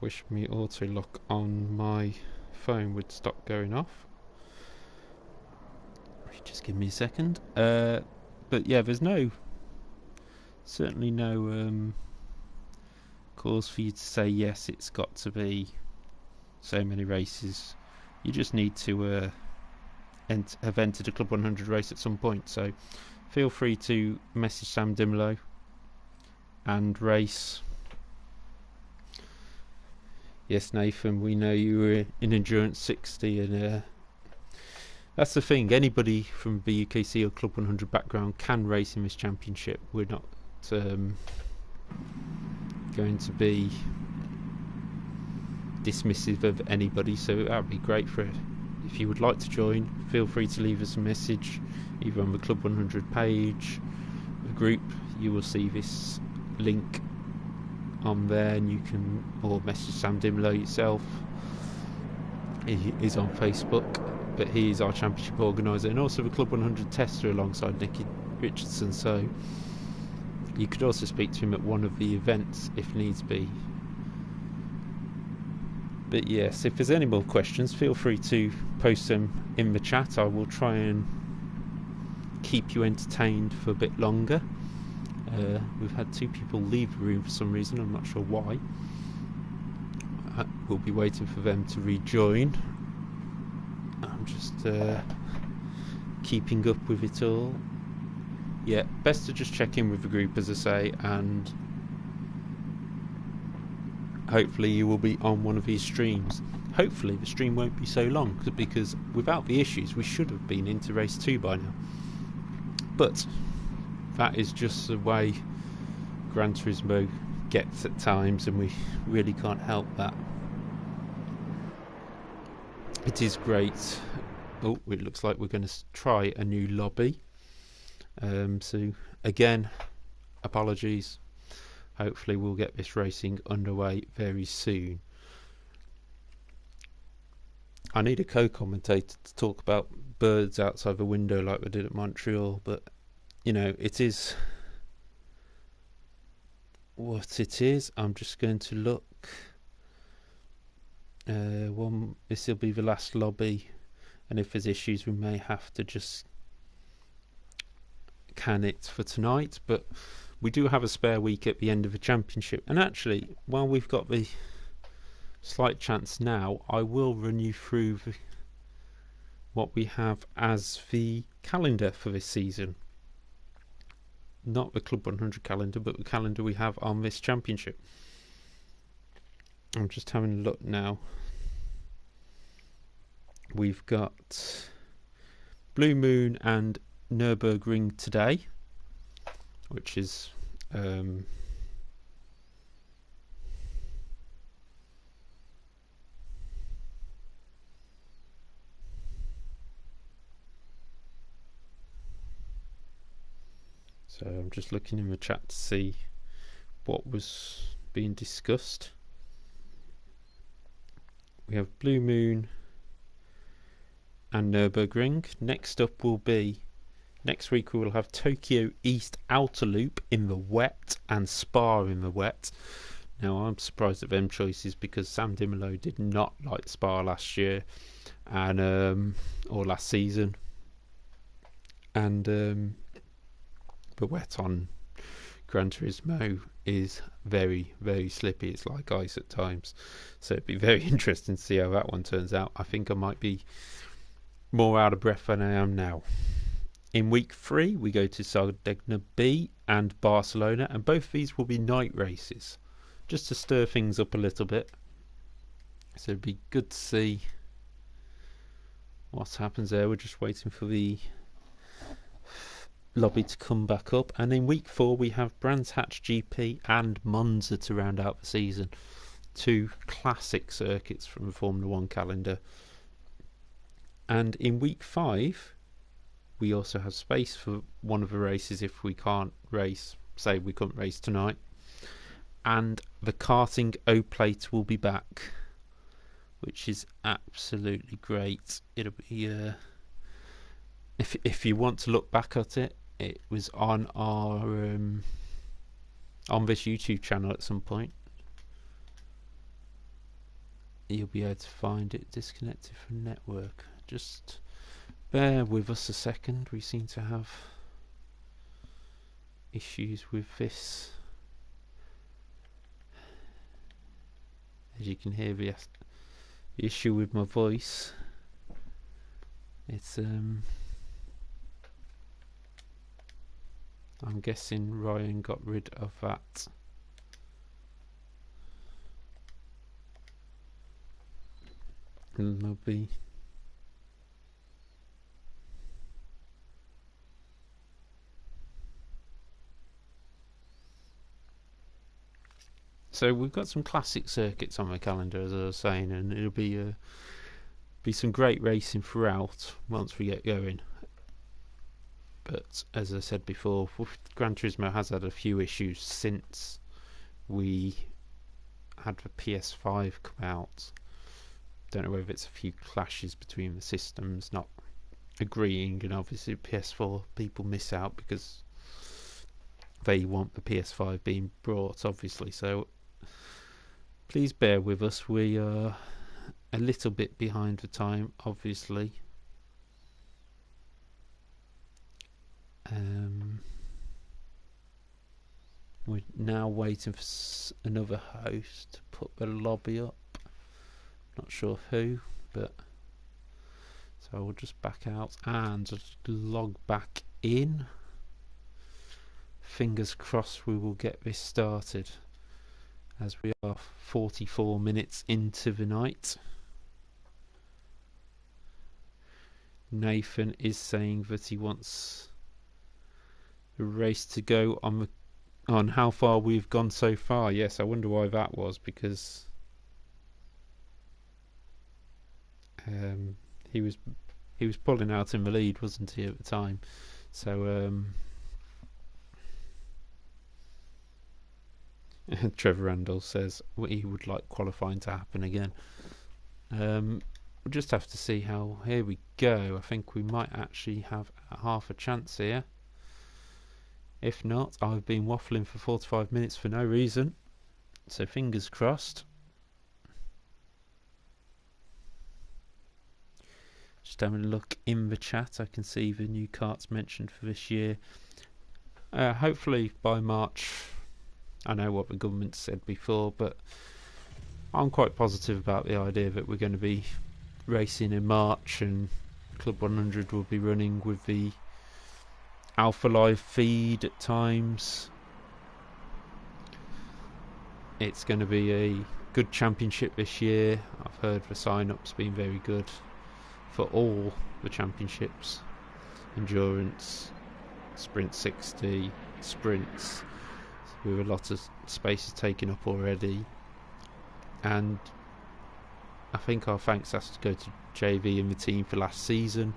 wish me auto lock on my phone would stop going off. Just give me a second. But yeah, there's certainly no cause for you to say yes, it's got to be so many races. You just need to have entered a Club 100 race at some point. So feel free to message Sam Dimolo and race. Yes, Nathan, we know you were in Endurance 60, and that's the thing. Anybody from BUKC or Club 100 background can race in this championship. We're not going to be dismissive of anybody, so that would be great for it. If you would like to join, feel free to leave us a message either on the Club 100 page, the group. You will see this link on there, and you can, or message Sam Dimolo yourself. He is on Facebook, but he is our championship organiser and also the Club 100 tester alongside Nicky Richardson, so you could also speak to him at one of the events if needs be. But yes, if there's any more questions, feel free to post them in the chat. I will try and keep you entertained for a bit longer. We've had 2 people leave the room for some reason, I'm not sure why. We'll be waiting for them to rejoin. I'm just keeping up with it all. Yeah, best to just check in with the group, as I say, and hopefully you will be on one of these streams. Hopefully the stream won't be so long, because without the issues we should have been into race 2 by now. But that is just the way Gran Turismo gets at times, and we really can't help that. It is great. Oh, it looks like we're going to try a new lobby. So again, apologies. Hopefully we'll get this racing underway very soon. I need a co-commentator to talk about birds outside the window like we did at Montreal, but you know, it is what it is. I'm just going to look. This will be the last lobby, and if there's issues we may have to just can it for tonight, but we do have a spare week at the end of the championship. And actually, while we've got the slight chance now, I will run you through what we have as the calendar for this season. Not the Club 100 calendar, but the calendar we have on this championship. I'm just having a look now. We've got Blue Moon and Nurburgring today, which is so I'm just looking in the chat to see what was being discussed. We have Blue Moon and Nurburgring. Next up will be, next week we will have Tokyo East Outer Loop in the wet and Spa in the wet. Now I'm surprised at them choices, because Sam Dimolo did not like Spa last year, and or last season, and the wet on Gran Turismo is very, very slippy. It's like ice at times, so it'd be very interesting to see how that one turns out. I think I might be more out of breath than I am now. In week 3 we go to Sardegna B and Barcelona, and both these will be night races, just to stir things up a little bit. So it'd be good to see what happens there. We're just waiting for the lobby to come back up. And in week 4 we have Brands Hatch GP and Monza to round out the season. 2 classic circuits from the Formula 1 calendar. And in week 5 we also have space for one of the races if we can't race, say we couldn't race tonight. And the karting O plate will be back, which is absolutely great. It'll be if you want to look back at it, it was on our on this YouTube channel at some point. You'll be able to find it. Disconnected from network. Just bear with us a second. We seem to have issues with this. As you can hear, the issue with my voice. It's I'm guessing Ryan got rid of that. And there'll be so we've got some classic circuits on the calendar, as I was saying, and it'll be some great racing throughout once we get going. But as I said before, Gran Turismo has had a few issues since we had the PS5 come out. Don't know whether it's a few clashes between the systems not agreeing, and obviously PS4 people miss out because they want the PS5 being brought, obviously. So please bear with us. We are a little bit behind the time, obviously. We're now waiting for another host to put the lobby up. Not sure who, but so we'll just back out and just log back in. Fingers crossed we will get this started, as we are 44 minutes into the night. Nathan is saying that he wants the race to go on how far we've gone so far. Yes, I wonder why that was, because he was pulling out in the lead, wasn't he, at the time? So Trevor Randall says he would like qualifying to happen again. We'll just have to see how. Here we go. I think we might actually have half a chance here. If not, I've been waffling for 45 minutes for no reason. So fingers crossed. Just having a look in the chat. I can see the new karts mentioned for this year. Hopefully by March. I know what the government said before, but I'm quite positive about the idea that we're going to be racing in March, and Club 100 will be running with the Alpha Live feed at times. It's going to be a good championship this year. I've heard the sign-up's been very good for all the championships. Endurance, Sprint 60, Sprints, with a lot of spaces taken up already. And I think our thanks has to go to JV and the team for last season.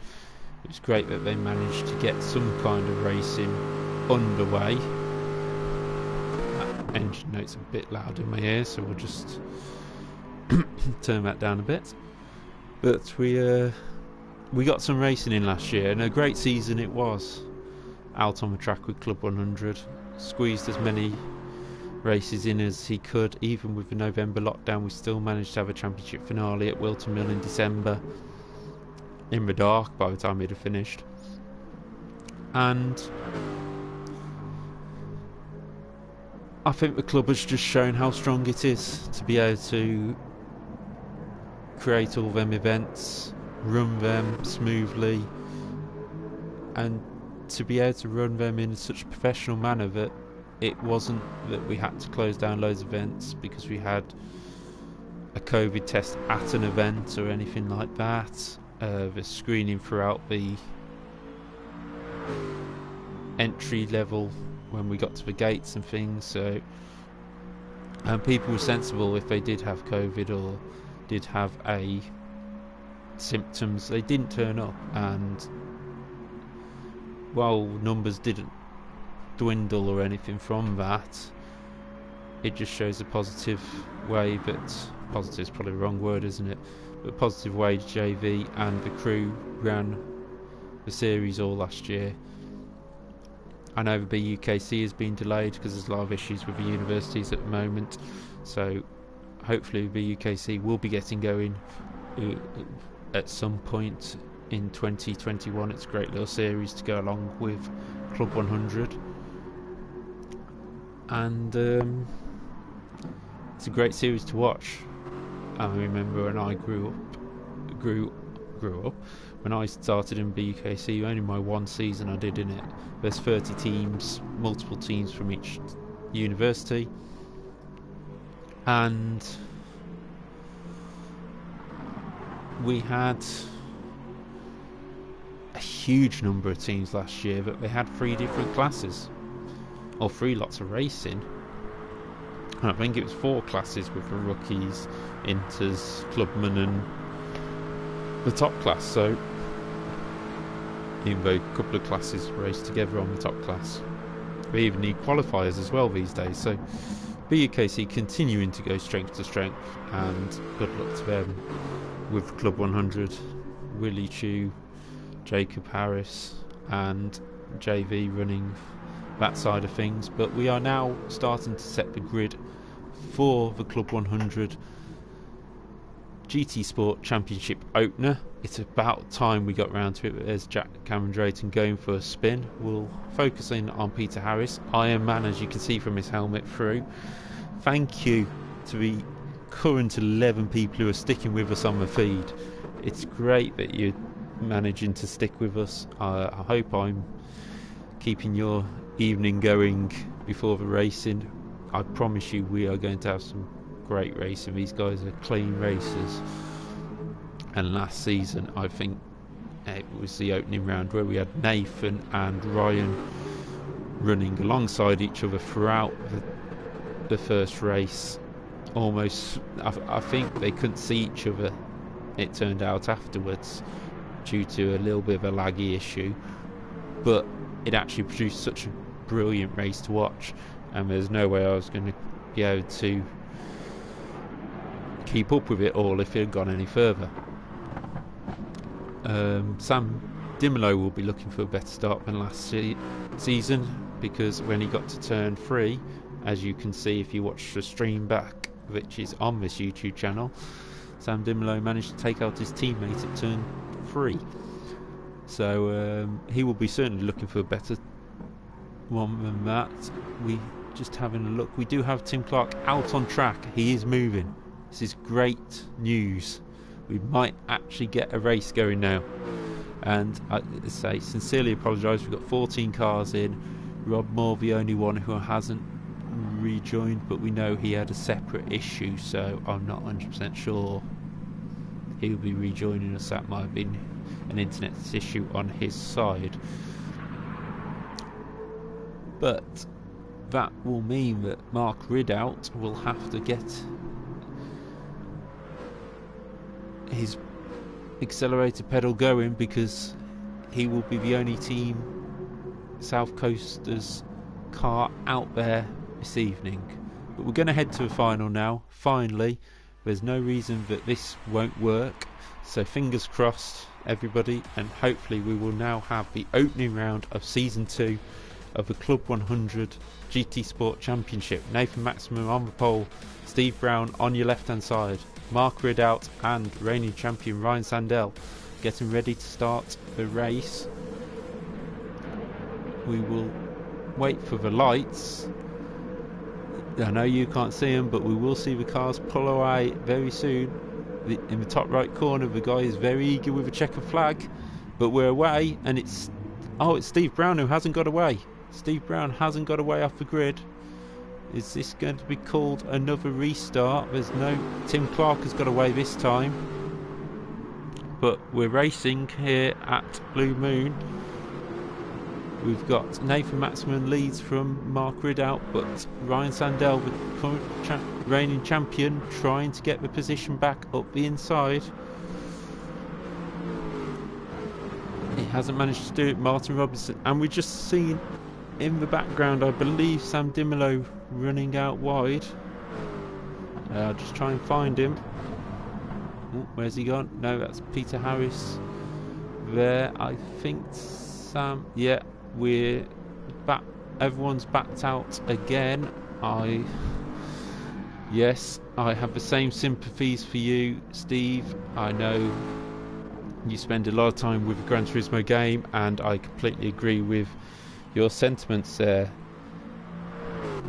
It was great that they managed to get some kind of racing underway. That engine note's a bit loud in my ear, so we'll just turn that down a bit. But we got some racing in last year, and a great season it was. Out on the track with Club 100, squeezed as many races in as he could. Even with the November lockdown, we still managed to have a championship finale at Wilton Mill in December, in the dark by the time it had finished. And I think the club has just shown how strong it is to be able to create all them events, run them smoothly, and to be able to run them in such a professional manner that it wasn't that we had to close down loads of events because we had a COVID test at an event or anything like that. The screening throughout the entry level when we got to the gates and things, so people were sensible. If they did have COVID or did have a symptoms, they didn't turn up, and while numbers didn't dwindle or anything from that, it just shows a positive way that, positive is probably the wrong word, isn't it, but positive way JV and the crew ran the series all last year. I know the BUKC has been delayed because there's a lot of issues with the universities at the moment, so hopefully the BUKC will be getting going at some point in 2021. It's a great little series to go along with Club 100, and it's a great series to watch. I remember when I grew up, when I started in BUKC, only my one season I did in it. There's 30 teams, multiple teams from each university, and we had a huge number of teams last year, but they had 3 different classes, or 3 lots of racing. And I think it was 4 classes with the rookies, inters, clubmen and the top class. So even though a couple of classes race together on the top class, we even need qualifiers as well these days. So BUKC continuing to go strength to strength, and good luck to them with Club 100, Willie Chu, Jacob Harris and JV running that side of things. But we are now starting to set the grid for the Club 100 GT Sport Championship opener. It's about time we got round to it. There's Jack Cameron Drayton going for a spin. We'll focus in on Peter Harris, Iron Man, as you can see from his helmet through. Thank you to the current 11 people who are sticking with us on the feed. It's great that you're managing to stick with us. I hope I'm keeping your evening going before the racing. I promise you we are going to have some great racing. These guys are clean racers, and last season I think it was the opening round where we had Nathan and Ryan running alongside each other throughout the first race. Almost, I think they couldn't see each other, it turned out afterwards, due to a little bit of a laggy issue, but it actually produced such a brilliant race to watch, and there's no way I was going to be able to keep up with it all if it had gone any further. Sam Dimolo will be looking for a better start than last season, because when he got to turn 3, as you can see if you watch the stream back, which is on this YouTube channel, Sam Dimolo managed to take out his teammate at turn 3. So he will be certainly looking for a better one than that. We just having a look. We do have Tim Clark out on track. He is moving. This is great news. We might actually get a race going now. And I say sincerely apologise. We've got 14 cars in. Rob Moore, the only one who hasn't rejoined, but we know he had a separate issue, so I'm not 100% sure he'll be rejoining us. That might have been an internet issue on his side, but that will mean that Mark Ridout will have to get his accelerator pedal going, because he will be the only team South Coasters car out there this evening. But we're going to head to the final now. Finally, there's no reason that this won't work, so fingers crossed everybody, and hopefully we will now have the opening round of season 2 of the Club 100 GT Sport Championship. Nathan Maximum on the pole, Steve Brown on your left hand side, Mark Ridout and reigning champion Ryan Sandell getting ready to start the race. We will wait for the lights. I know you can't see them, but we will see the cars pull away very soon. In the top right corner, the guy is very eager with a checkered flag, but we're away, and it's Steve Brown who hasn't got away. Steve Brown hasn't got away off the grid. Is this going to be called another restart? There's no... Tim Clark has got away this time, but we're racing here at Blue Moon. We've got Nathan Maxman leads from Mark Ridout, but Ryan Sandell, the current reigning champion, trying to get the position back up the inside. He hasn't managed to do it. Martin Robinson, and we're just seeing in the background, I believe, Sam Dimolo running out wide. I'll just try and find him. Ooh, where's he gone? No, that's Peter Harris there. I think Sam... Yeah, we're back. Everyone's backed out again. Yes, I have the same sympathies for you, Steve. I know you spend a lot of time with the Gran Turismo game, and I completely agree with your sentiments there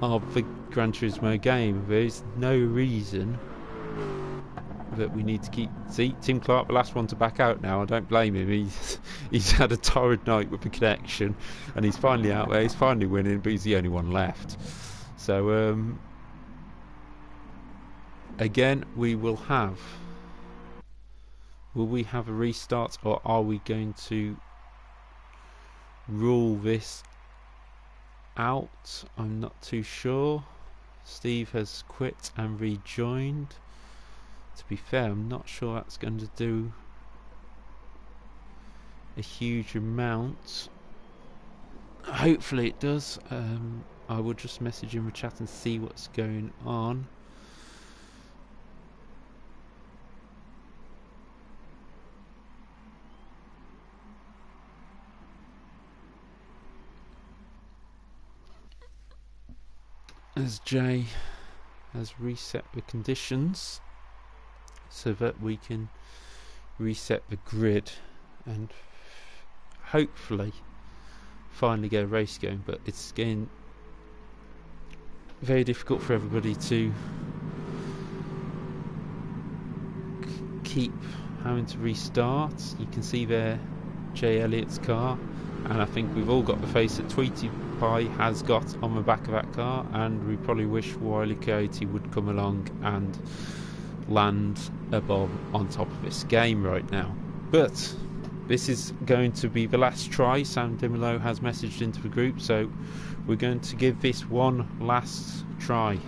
of the Gran Turismo game. There is no reason that we need to keep... See, Tim Clark, the last one to back out now. I don't blame him. He's had a torrid night with the connection, and he's finally out there. He's finally winning, but he's the only one left. So again, we will have... Will we have a restart, or are we going to rule this out? I'm not too sure. Steve has quit and rejoined. To be fair, I'm not sure that's going to do a huge amount. Hopefully it does. I will just message in the chat and see what's going on. As Jay has reset the conditions. so that we can reset the grid and hopefully finally get a race going. But it's getting very difficult for everybody to keep having to restart. You can see there Jay Elliott's car, and I think we've all got the face that Tweety Pie has got on the back of that car, and we probably wish Wile E. Coyote would come along and land a bomb on top of this game right now. But this is going to be the last try. Sam Dimolo has messaged into the group, so we're going to give this one last try.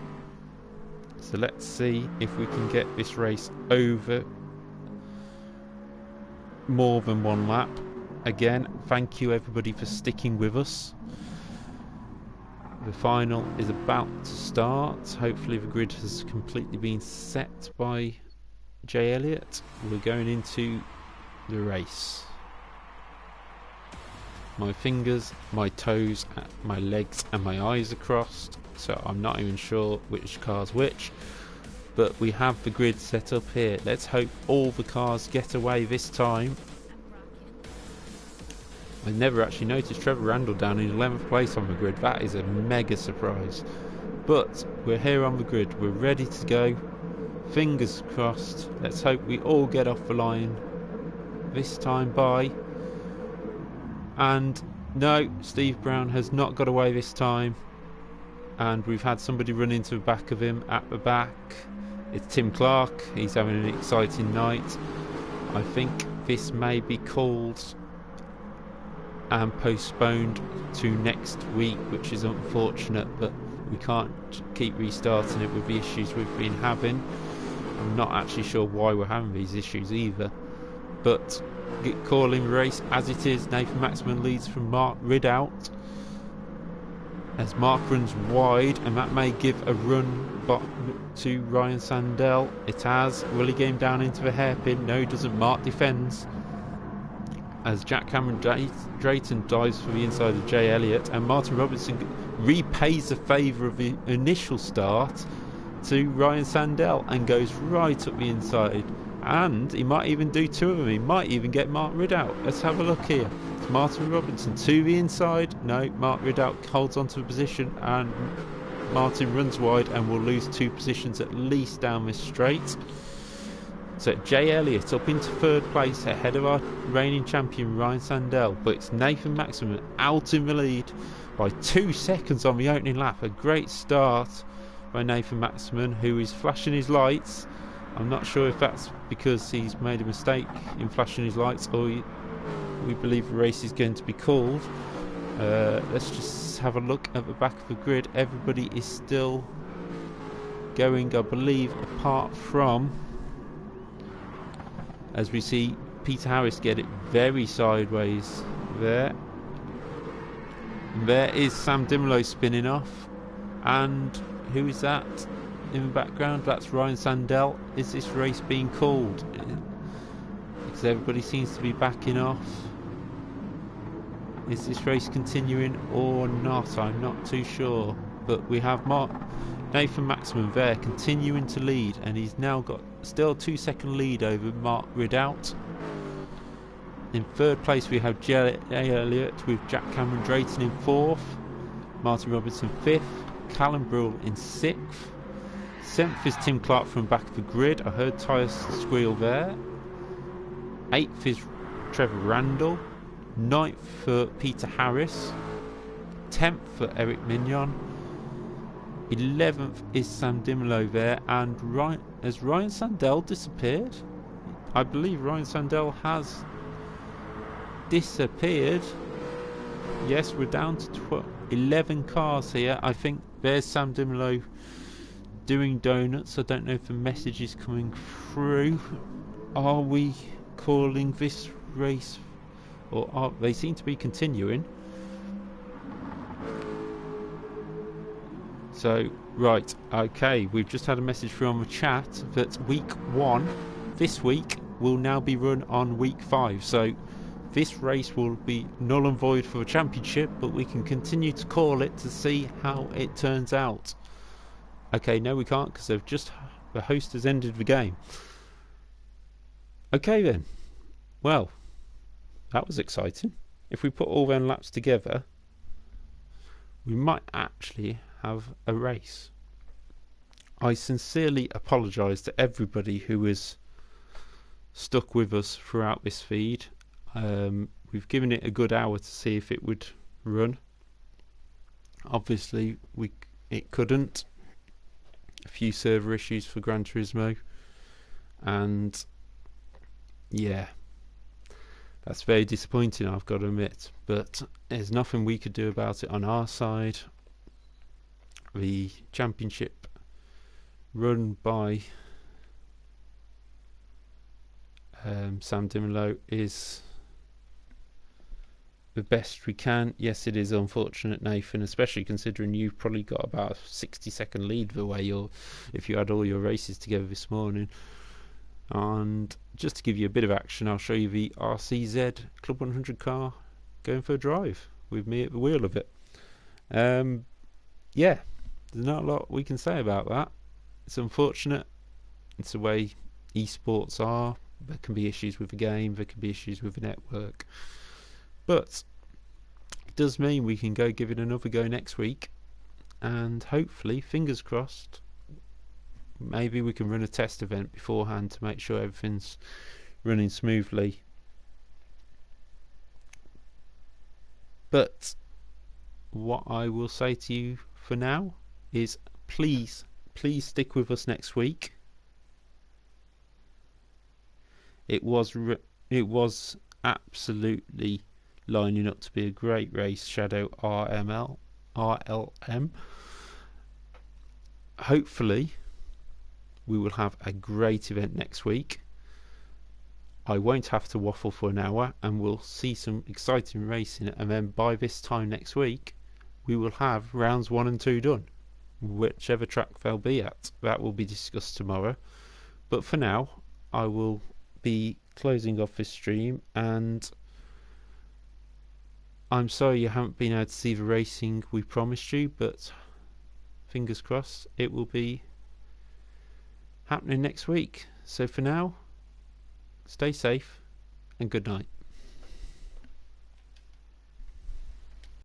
So let's see if we can get this race over more than one lap. Again, thank you everybody for sticking with us. The final is about to start. Hopefully the grid has completely been set by Jay Elliott. We're going into the race. My fingers, my toes, my legs and my eyes are crossed, so I'm not even sure which car's which, but we have the grid set up here. Let's hope all the cars get away this time. I never actually noticed Trevor Randall down in 11th place on the grid. That is a mega surprise. But we're here on the grid, we're ready to go. Fingers crossed. Let's hope we all get off the line this time by. And no, Steve Brown has not got away this time, and we've had somebody run into the back of him at the back. It's Tim Clark. He's having an exciting night. I think this may be called and postponed to next week, which is unfortunate, but we can't keep restarting it with the issues we've been having. I'm not actually sure why we're having these issues either, but calling race as it is. Nathan Maxman leads from Mark Ridout as Mark runs wide, and that may give a run to Ryan Sandell. It has. Will he get him down into the hairpin? No, he doesn't. Mark defends as Jack Cameron Drayton dives for the inside of Jay Elliott, and Martin Robertson repays the favour of the initial start to Ryan Sandell and goes right up the inside, and he might even do two of them. He might even get Mark Ridout. Let's have a look here. It's Martin Robertson to the inside. No, Mark Ridout holds onto the position, and Martin runs wide and will lose 2 positions at least down this straight. So Jay Elliott up into 3rd place ahead of our reigning champion Ryan Sandell, but it's Nathan Maxman out in the lead by 2 seconds on the opening lap. A great start by Nathan Maxman, who is flashing his lights. I'm not sure if that's because he's made a mistake in flashing his lights, or we believe the race is going to be called. Let's just have a look at the back of the grid. Everybody is still going, I believe, apart from, as we see Peter Harris get it very sideways there. There is Sam Dimolo spinning off, and who is that in the background? That's Ryan Sandell. Is this race being called? Because everybody seems to be backing off. Is this race continuing or not? I'm not too sure, but we have Nathan Maxman there continuing to lead, and he's now got still a 2-second lead over Mark Ridout. In 3rd place we have Jay Elliott with Jack Cameron Drayton in 4th, Martin Robertson 5th, Callum Brule in 6th. 7th is Tim Clark from back of the grid. I heard tyres squeal there. 8th is Trevor Randall. 9th for Peter Harris. 10th for Eric Mignon. 11th is Sam Dimolo there, and has Ryan Sandell disappeared? I believe Ryan Sandell has disappeared. Yes, we're down to 11 cars here. I think there's Sam Dimolo doing donuts. I don't know if the message is coming through. Are we calling this race, or are they seem to be continuing? So, right, okay, we've just had a message from the chat that week 1 this week will now be run on week 5. So this race will be null and void for the championship, but we can continue to call it to see how it turns out. Okay, no we can't, because the host has ended the game. Okay then, well, that was exciting. If we put all them laps together, we might actually have a race. I sincerely apologise to everybody who was stuck with us throughout this feed. We've given it a good hour to see if it would run. Obviously, it couldn't. A few server issues for Gran Turismo, and yeah, that's very disappointing, I've got to admit. But there's nothing we could do about it on our side. The championship run by Sam Dimolo is the best we can. Yes, it is unfortunate, Nathan, especially considering you've probably got about a 60-second lead the way if you had all your races together this morning. And just to give you a bit of action, I'll show you the RCZ Club 100 car going for a drive with me at the wheel of it. Yeah, there's not a lot we can say about that. It's unfortunate. It's the way esports are. There can be issues with the game, there can be issues with the network, but it does mean we can go give it another go next week, and hopefully, fingers crossed, maybe we can run a test event beforehand to make sure everything's running smoothly. But what I will say to you for now is please stick with us next week. It was absolutely lining up to be a great race, Shadow RLM. Hopefully we will have a great event next week. I won't have to waffle for an hour, and we'll see some exciting racing, and then by this time next week we will have rounds 1 and 2 done, whichever track they'll be at. That will be discussed tomorrow, but for now I will be closing off this stream, and I'm sorry you haven't been able to see the racing we promised you, but fingers crossed it will be happening next week. So for now, stay safe and good night.